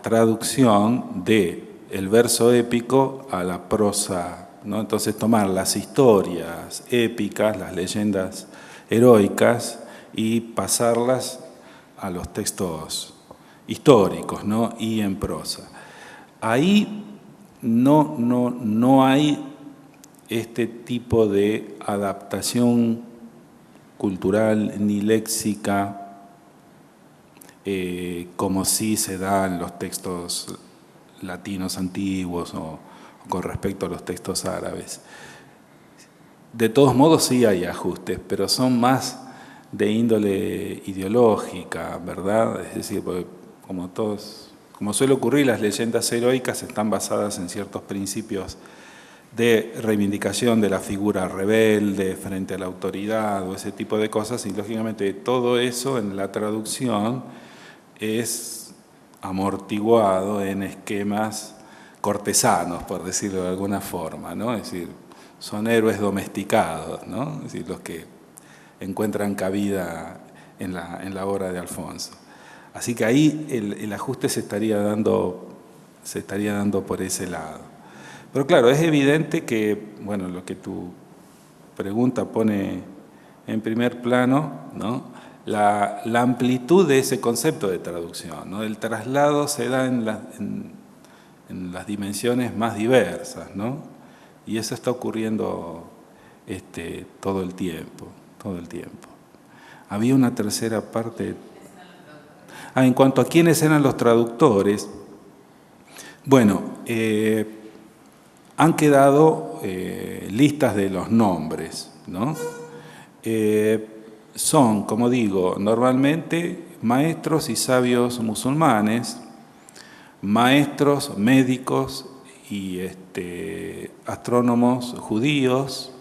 Speaker 1: traducción del verso épico a la prosa, ¿no? Entonces tomar las historias épicas, las leyendas heroicas, y pasarlas a los textos históricos, ¿no?, y en prosa. Ahí no hay este tipo de adaptación cultural ni léxica como sí se da en los textos latinos antiguos o con respecto a los textos árabes. De todos modos sí hay ajustes, pero son más de índole ideológica, ¿verdad? Es decir, como suele ocurrir, las leyendas heroicas están basadas en ciertos principios de reivindicación de la figura rebelde frente a la autoridad o ese tipo de cosas, y lógicamente todo eso en la traducción es amortiguado en esquemas cortesanos, por decirlo de alguna forma, ¿no? Es decir, son héroes domesticados, ¿no? Es decir, los que encuentran cabida en la obra de Alfonso. Así que ahí el ajuste se estaría dando por ese lado. Pero claro, es evidente que, bueno, lo que tu pregunta pone en primer plano, ¿no?, la amplitud de ese concepto de traducción, ¿no? El traslado se da en las dimensiones más diversas, ¿no? Y eso está ocurriendo todo el tiempo. Había una tercera parte. En cuanto a quiénes eran los traductores, bueno, han quedado listas de los nombres, ¿no? Son, como digo, normalmente maestros y sabios musulmanes, maestros, médicos y astrónomos judíos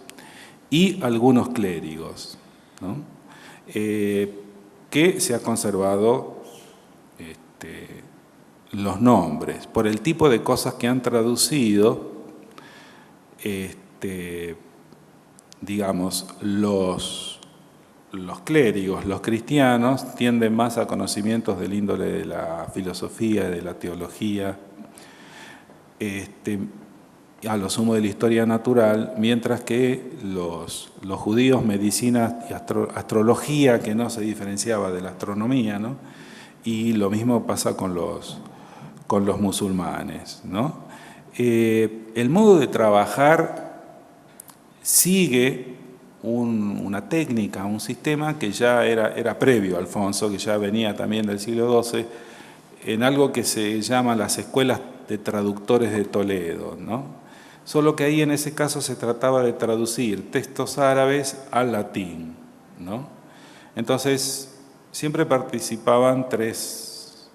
Speaker 1: y algunos clérigos, ¿no?, que se ha conservado los nombres. Por el tipo de cosas que han traducido, digamos, los clérigos, los cristianos, tienden más a conocimientos del índole de la filosofía, de la teología, a lo sumo de la historia natural, mientras que los judíos, medicina y astrología, que no se diferenciaba de la astronomía, ¿no? Y lo mismo pasa con los musulmanes, ¿no? El modo de trabajar sigue una técnica, un sistema que ya era previo a Alfonso, que ya venía también del siglo XII, en algo que se llama las escuelas de traductores de Toledo, ¿no? Solo que ahí en ese caso se trataba de traducir textos árabes al latín, ¿no? Entonces, siempre participaban 3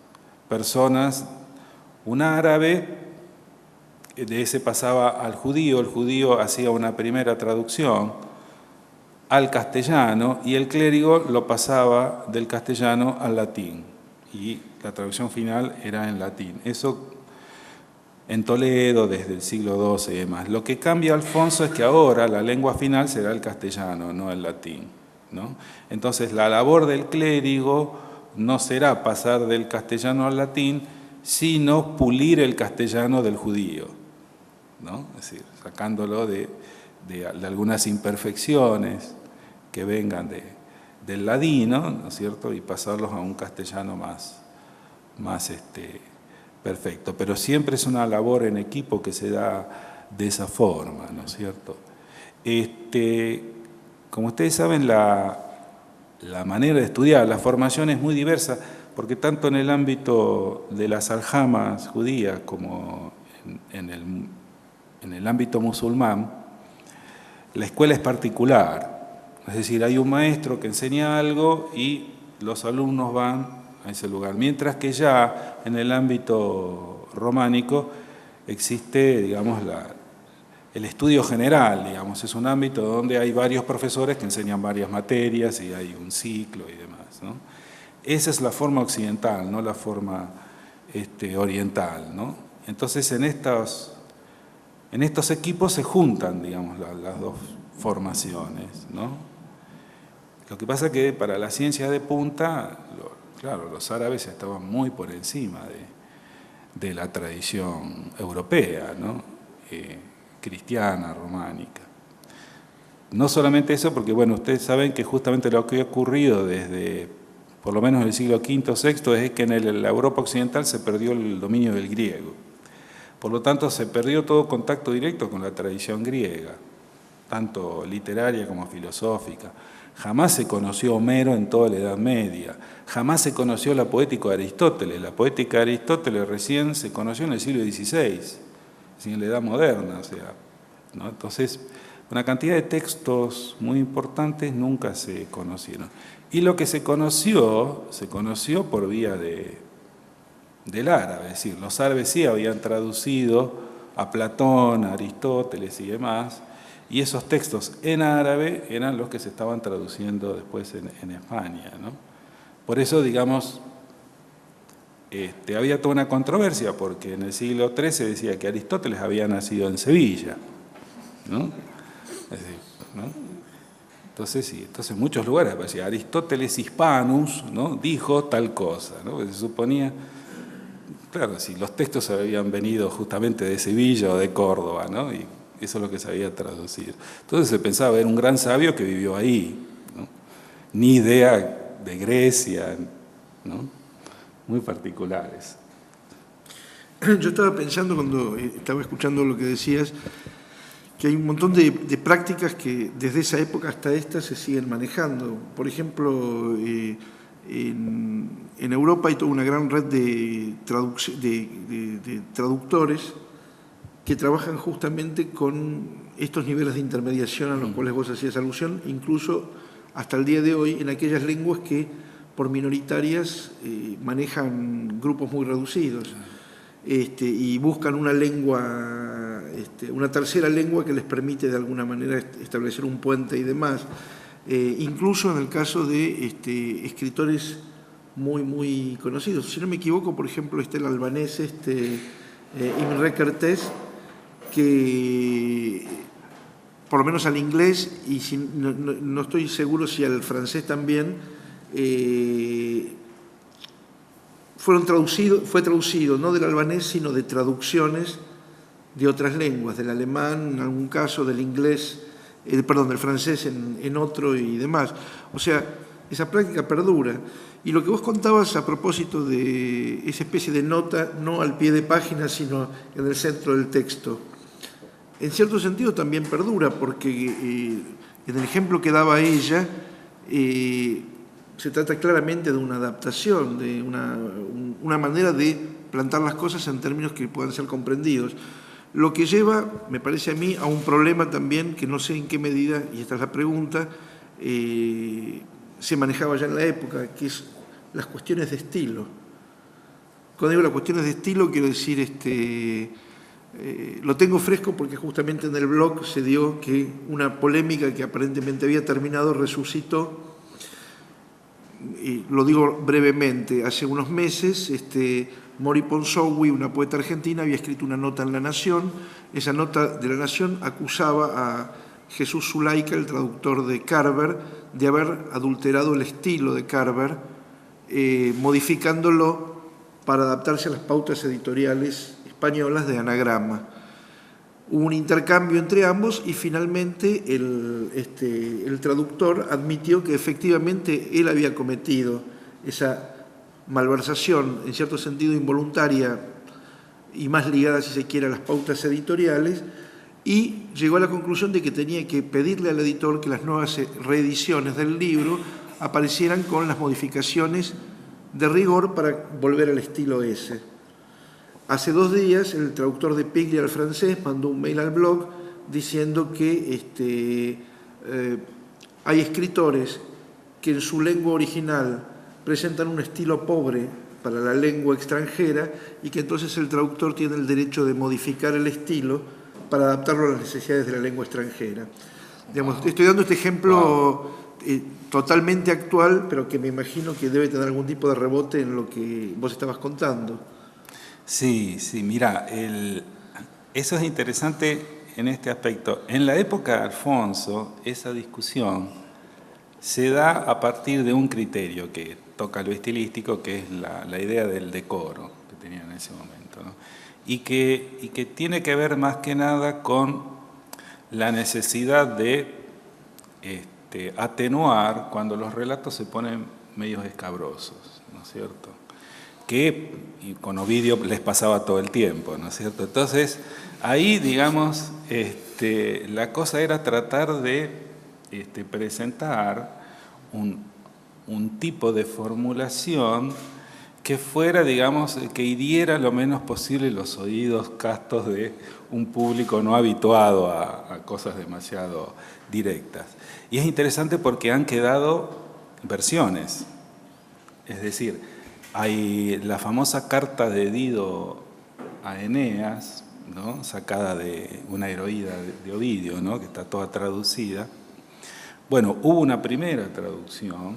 Speaker 1: personas, Un árabe, de ese pasaba al judío, el judío hacía una primera traducción al castellano y el clérigo lo pasaba del castellano al latín y la traducción final era en latín. Eso en Toledo desde el siglo XII y demás. Lo que cambia, Alfonso, es que ahora la lengua final será el castellano, no el latín, ¿no? Entonces la labor del clérigo no será pasar del castellano al latín, sino pulir el castellano del judío, ¿no? Es decir, sacándolo de algunas imperfecciones que vengan del ladino, ¿no es cierto?, y pasarlos a un castellano más perfecto. Pero siempre es una labor en equipo que se da de esa forma, ¿no es cierto? Como ustedes saben, la manera de estudiar, la formación es muy diversa, porque tanto en el ámbito de las aljamas judías como en el ámbito musulmán, la escuela es particular. Es decir, hay un maestro que enseña algo y los alumnos van a ese lugar. Mientras que ya en el ámbito románico existe, digamos, el estudio general, digamos, es un ámbito donde hay varios profesores que enseñan varias materias y hay un ciclo y demás, ¿no? Esa es la forma occidental, no la forma oriental, ¿no? Entonces en estos equipos se juntan, digamos, las dos formaciones, ¿no? Lo que pasa es que para la ciencia de punta, claro, los árabes estaban muy por encima de la tradición europea, ¿no? Cristiana, románica. No solamente eso, porque bueno, ustedes saben que justamente lo que ha ocurrido desde por lo menos en el siglo V o VI es que en la Europa occidental se perdió el dominio del griego. Por lo tanto, se perdió todo contacto directo con la tradición griega, tanto literaria como filosófica. Jamás se conoció Homero en toda la Edad Media, jamás se conoció la poética de Aristóteles. La poética de Aristóteles recién se conoció en el siglo XVI, en la Edad Moderna, o sea, ¿no? Entonces, una cantidad de textos muy importantes nunca se conocieron. Y lo que se conoció por vía del árabe, es decir, los árabes sí habían traducido a Platón, a Aristóteles y demás, y esos textos en árabe eran los que se estaban traduciendo después en España, ¿no? Por eso, digamos, había toda una controversia, porque en el siglo XIII se decía que Aristóteles había nacido en Sevilla, ¿no? Es decir, ¿no? Entonces, sí, en muchos lugares aparecía Aristóteles Hispanus, ¿no? Dijo tal cosa, ¿no? Se suponía, claro, si los textos habían venido justamente de Sevilla o de Córdoba, ¿no? Y eso es lo que sabía traducir. Entonces se pensaba, era un gran sabio que vivió ahí, ¿no? Ni idea de Grecia, ¿no? Muy particulares.
Speaker 2: Yo estaba pensando cuando estaba escuchando lo que decías, que hay un montón de prácticas que desde esa época hasta esta se siguen manejando. Por ejemplo, en Europa hay toda una gran red de traductores que trabajan justamente con estos niveles de intermediación a los cuales vos hacías alusión, incluso hasta el día de hoy en aquellas lenguas que por minoritarias manejan grupos muy reducidos y buscan una lengua, una tercera lengua que les permite de alguna manera establecer un puente y demás. Incluso en el caso de escritores muy conocidos. Si no me equivoco, por ejemplo, el albanés Imre Kertész, que por lo menos al inglés, y no estoy seguro si al francés también, fue traducido no del albanés, sino de traducciones de otras lenguas, del alemán en algún caso, del inglés, del francés en otro y demás. O sea, esa práctica perdura. Y lo que vos contabas a propósito de esa especie de nota, no al pie de página, sino en el centro del texto, en cierto sentido también perdura, porque en el ejemplo que daba ella, se trata claramente de una adaptación, de una manera de plantar las cosas en términos que puedan ser comprendidos. Lo que lleva, me parece a mí, a un problema también que no sé en qué medida, y esta es la pregunta, se manejaba ya en la época, que es las cuestiones de estilo. Cuando digo las cuestiones de estilo, quiero decir, lo tengo fresco porque justamente en el blog se dio que una polémica que aparentemente había terminado resucitó, y lo digo brevemente. Hace unos meses, Mori Ponsogui, una poeta argentina, había escrito una nota en La Nación. Esa nota de La Nación acusaba a Jesús Zulaika, el traductor de Carver, de haber adulterado el estilo de Carver, modificándolo para adaptarse a las pautas editoriales españolas de Anagrama. Hubo un intercambio entre ambos y finalmente el traductor admitió que efectivamente él había cometido esa malversación, en cierto sentido involuntaria y más ligada, si se quiere, a las pautas editoriales, y llegó a la conclusión de que tenía que pedirle al editor que las nuevas reediciones del libro aparecieran con las modificaciones de rigor para volver al estilo ese. Hace 2 días el traductor de Piglia al francés mandó un mail al blog diciendo que hay escritores que en su lengua original presentan un estilo pobre para la lengua extranjera y que entonces el traductor tiene el derecho de modificar el estilo para adaptarlo a las necesidades de la lengua extranjera. Digamos, estoy dando este ejemplo totalmente actual, pero que me imagino que debe tener algún tipo de rebote en lo que vos estabas contando.
Speaker 1: Sí, mira, eso es interesante en este aspecto. En la época de Alfonso, esa discusión se da a partir de un criterio que toca lo estilístico, que es la idea del decoro que tenía en ese momento, ¿no? y que tiene que ver más que nada con la necesidad de atenuar cuando los relatos se ponen medios escabrosos, ¿no es cierto? Que con Ovidio les pasaba todo el tiempo, ¿no es cierto? Entonces, ahí, digamos, la cosa era tratar de presentar un tipo de formulación que fuera, digamos, que hiriera lo menos posible los oídos castos de un público no habituado a cosas demasiado directas. Y es interesante porque han quedado versiones, es decir, hay la famosa carta de Dido a Eneas, ¿no? Sacada de una heroína de Ovidio, ¿no? Que está toda traducida. Bueno, hubo una primera traducción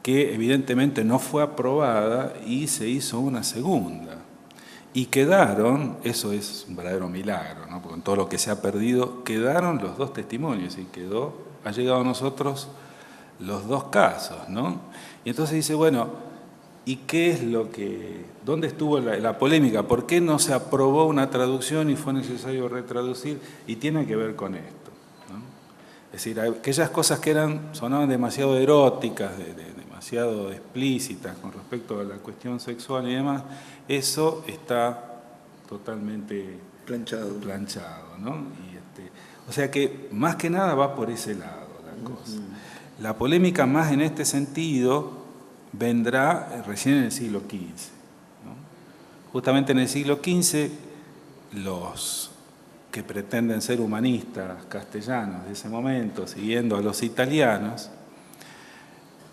Speaker 1: que evidentemente no fue aprobada y se hizo una segunda. Y quedaron, eso es un verdadero milagro, ¿no? Porque con todo lo que se ha perdido, quedaron los 2 testimonios y ha llegado a nosotros los 2 casos, ¿no? Y entonces dice, bueno, ¿y qué es dónde estuvo la polémica? ¿Por qué no se aprobó una traducción y fue necesario retraducir? Y tiene que ver con esto, ¿no? Es decir, aquellas cosas que sonaban demasiado eróticas, demasiado explícitas con respecto a la cuestión sexual y demás, eso está totalmente planchado, ¿no? O sea que más que nada va por ese lado la cosa. La polémica más en este sentido vendrá recién en el siglo XV, ¿no? Justamente en el siglo XV, los que pretenden ser humanistas castellanos de ese momento, siguiendo a los italianos,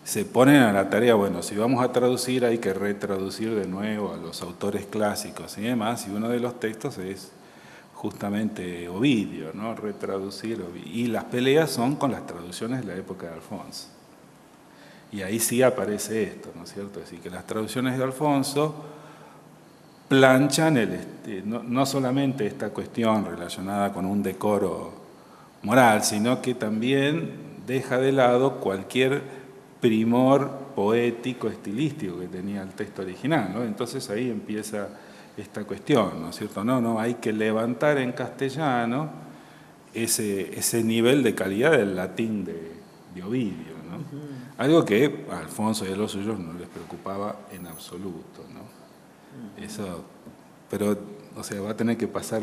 Speaker 1: se ponen a la tarea, bueno, si vamos a traducir hay que retraducir de nuevo a los autores clásicos y demás, y uno de los textos es justamente Ovidio, ¿no? Retraducir Ovidio. Y las peleas son con las traducciones de la época de Alfonso. Y ahí sí aparece esto, ¿no es cierto? Es decir, que las traducciones de Alfonso planchan no solamente esta cuestión relacionada con un decoro moral, sino que también deja de lado cualquier primor poético, estilístico que tenía el texto original, ¿no? Entonces ahí empieza esta cuestión, ¿no es cierto? No, hay que levantar en castellano ese nivel de calidad del latín de Ovidio, ¿no? Algo que a Alfonso y a los suyos no les preocupaba en absoluto, ¿no? Eso, pero, o sea, va a tener que pasar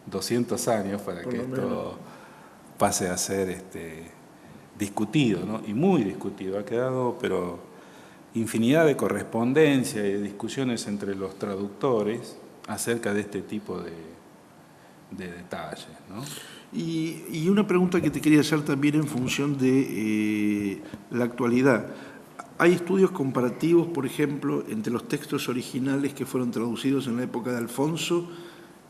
Speaker 1: 200 años para que esto pase a ser discutido, ¿no? Y muy discutido. Ha quedado, pero infinidad de correspondencia y de discusiones entre los traductores acerca de este tipo de detalles, ¿no?
Speaker 2: Y una pregunta que te quería hacer también en función de la actualidad. Hay estudios comparativos, por ejemplo, entre los textos originales que fueron traducidos en la época de Alfonso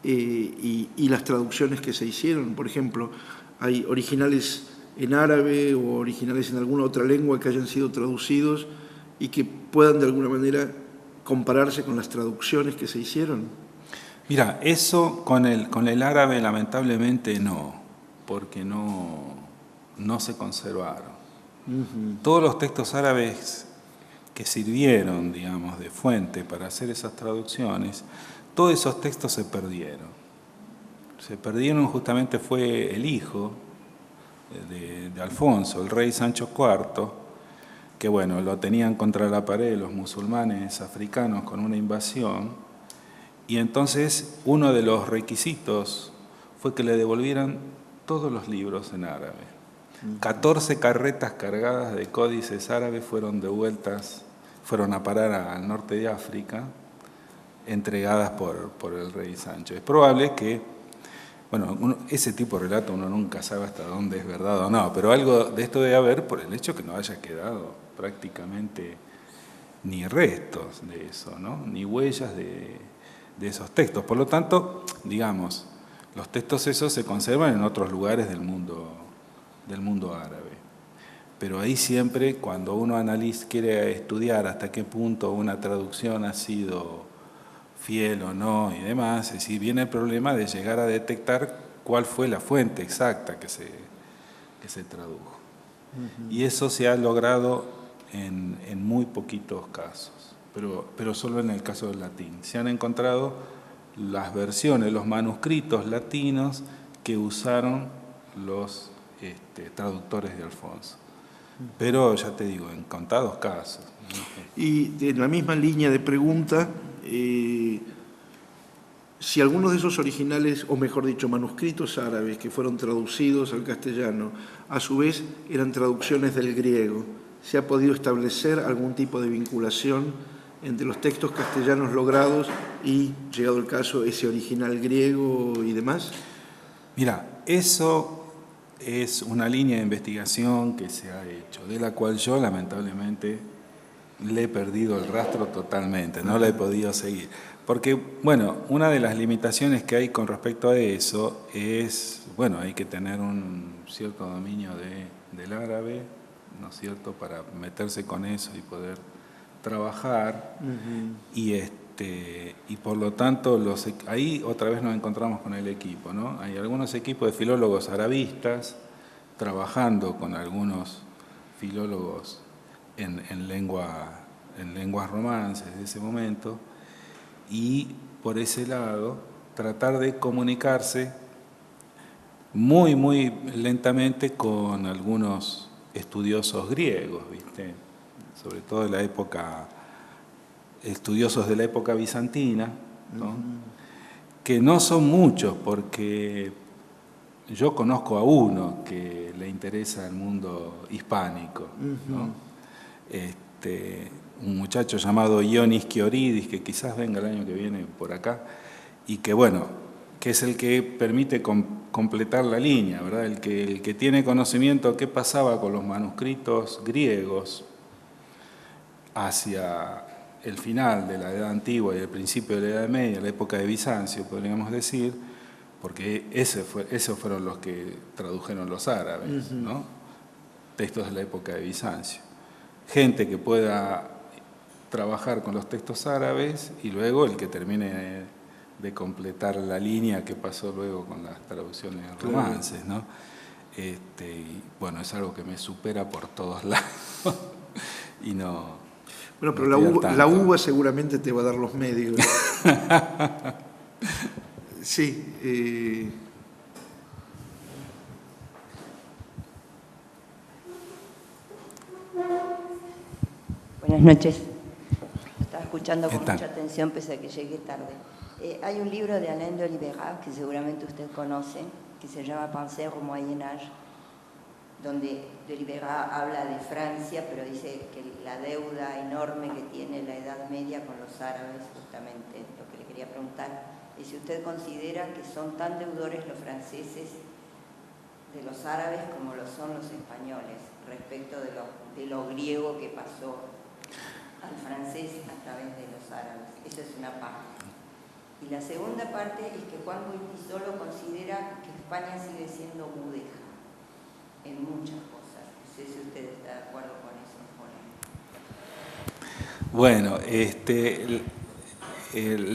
Speaker 2: y las traducciones que se hicieron. Por ejemplo, hay originales en árabe o originales en alguna otra lengua que hayan sido traducidos y que puedan de alguna manera compararse con las traducciones que se hicieron.
Speaker 1: Mira, eso con el árabe lamentablemente no, porque no se conservaron. Todos los textos árabes que sirvieron, digamos, de fuente para hacer esas traducciones, todos esos textos se perdieron. Se perdieron, justamente fue el hijo de Alfonso, el rey Sancho IV, que bueno, lo tenían contra la pared los musulmanes africanos con una invasión, y entonces uno de los requisitos fue que le devolvieran todos los libros en árabe. 14 carretas cargadas de códices árabes fueron devueltas, fueron a parar al norte de África, entregadas por el rey Sancho. Es probable que, bueno, ese tipo de relato uno nunca sabe hasta dónde es verdad o no, pero algo de esto debe haber por el hecho que no haya quedado prácticamente ni restos de eso, ¿no? Ni huellas de esos textos. Por lo tanto, digamos, los textos esos se conservan en otros lugares del mundo árabe. Pero ahí siempre, cuando uno quiere estudiar hasta qué punto una traducción ha sido fiel o no y demás, es decir, viene el problema de llegar a detectar cuál fue la fuente exacta que se tradujo. Y eso se ha logrado en muy poquitos casos, pero solo en el caso del latín. Se han encontrado las versiones, los manuscritos latinos que usaron los traductores de Alfonso. Pero ya te digo, en contados casos.
Speaker 2: Y en la misma línea de pregunta, si algunos de esos originales, o mejor dicho, manuscritos árabes que fueron traducidos al castellano, a su vez eran traducciones del griego, ¿se ha podido establecer algún tipo de vinculación entre los textos castellanos logrados y, llegado el caso, ese original griego y demás?
Speaker 1: Mira, eso es una línea de investigación que se ha hecho, de la cual yo lamentablemente le he perdido el rastro totalmente, no la he podido seguir. Porque, bueno, una de las limitaciones que hay con respecto a eso es, bueno, hay que tener un cierto dominio del árabe, ¿no es cierto?, para meterse con eso y poder trabajar. Y por lo tanto, ahí otra vez nos encontramos con el equipo, ¿no? Hay algunos equipos de filólogos arabistas trabajando con algunos filólogos en lenguas romances de ese momento, y por ese lado tratar de comunicarse muy, muy lentamente con algunos estudiosos griegos, ¿viste? Sobre todo de la época, estudiosos de la época bizantina, ¿no? Que no son muchos, porque yo conozco a uno que le interesa el mundo hispánico, ¿no? Un muchacho llamado Ionis Kioridis, que quizás venga el año que viene por acá, y que bueno, que es el que permite completar la línea, ¿verdad? El que tiene conocimiento de qué pasaba con los manuscritos griegos hacia el final de la Edad Antigua y el principio de la Edad Media, la época de Bizancio, podríamos decir, porque esos fueron los que tradujeron los árabes, ¿no? Textos de la época de Bizancio. Gente que pueda trabajar con los textos árabes y luego el que termine de completar la línea que pasó luego con las traducciones de romances, ¿no? Y bueno, es algo que me supera por todos lados y no...
Speaker 2: Bueno, pero
Speaker 1: no
Speaker 2: la UBA seguramente te va a dar los medios. Sí.
Speaker 6: Buenas noches. Estaba escuchando con mucha atención pese a que llegué tarde. Hay un libro de Alain de Libera, que seguramente usted conoce, que se llama Pensées au Moyen Âge, donde de Libera habla de Francia, pero dice que la deuda enorme que tiene la Edad Media con los árabes, justamente lo que le quería preguntar, es si usted considera que son tan deudores los franceses de los árabes como lo son los españoles, respecto de lo griego que pasó al francés a través de los árabes. Esa es una parte. Y la segunda parte es que Juan Goytisolo considera que España sigue siendo mudeja en muchas cosas. No sé si usted está de acuerdo con eso.
Speaker 1: Bueno,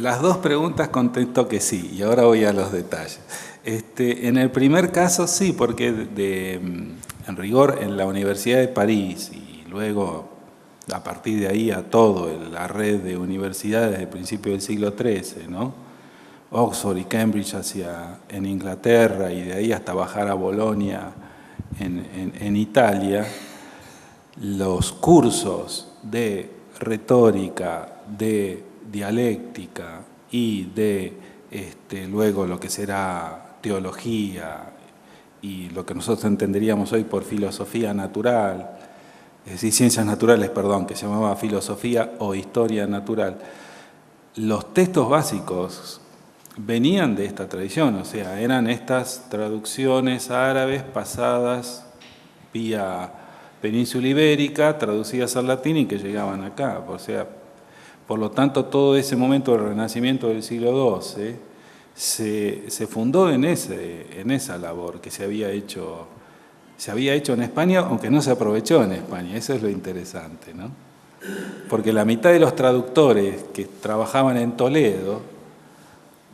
Speaker 1: las dos preguntas contesto que sí, y ahora voy a los detalles. En el primer caso sí, porque en rigor en la Universidad de París y luego a partir de ahí a todo la red de universidades del principio del siglo XIII, ¿no? Oxford y Cambridge en Inglaterra y de ahí hasta bajar a Bolonia en Italia, los cursos de retórica, de dialéctica y de luego lo que será teología y lo que nosotros entenderíamos hoy por filosofía natural, es decir, ciencias naturales, perdón, que se llamaba filosofía o historia natural, los textos básicos venían de esta tradición, o sea, eran estas traducciones árabes pasadas vía península ibérica, traducidas al latín y que llegaban acá. O sea, por lo tanto, todo ese momento del Renacimiento del siglo XII se fundó en esa labor que se había hecho en España, aunque no se aprovechó en España. Eso es lo interesante, ¿no? Porque la mitad de los traductores que trabajaban en Toledo,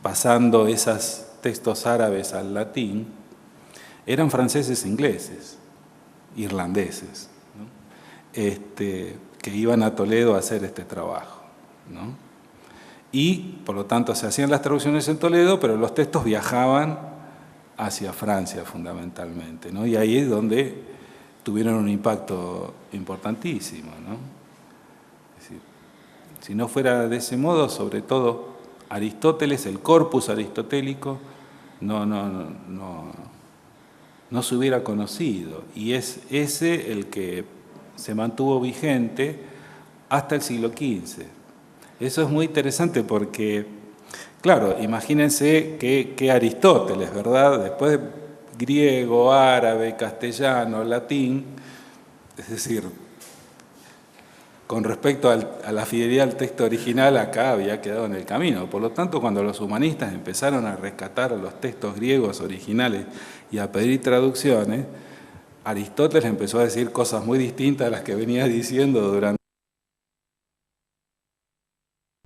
Speaker 1: pasando esos textos árabes al latín, eran franceses e ingleses, irlandeses, ¿no? Que iban a Toledo a hacer este trabajo, ¿no? Y, por lo tanto, se hacían las traducciones en Toledo, pero los textos viajaban hacia Francia fundamentalmente, ¿no? Y ahí es donde tuvieron un impacto importantísimo, ¿no? Es decir, si no fuera de ese modo, sobre todo Aristóteles, el corpus aristotélico, no se hubiera conocido. Y es ese el que se mantuvo vigente hasta el siglo XV. Eso es muy interesante porque, claro, imagínense que Aristóteles, ¿verdad? Después de griego, árabe, castellano, latín, es decir, con respecto a la fidelidad al texto original, acá había quedado en el camino. Por lo tanto, cuando los humanistas empezaron a rescatar los textos griegos originales y a pedir traducciones, Aristóteles empezó a decir cosas muy distintas a las que venía diciendo durante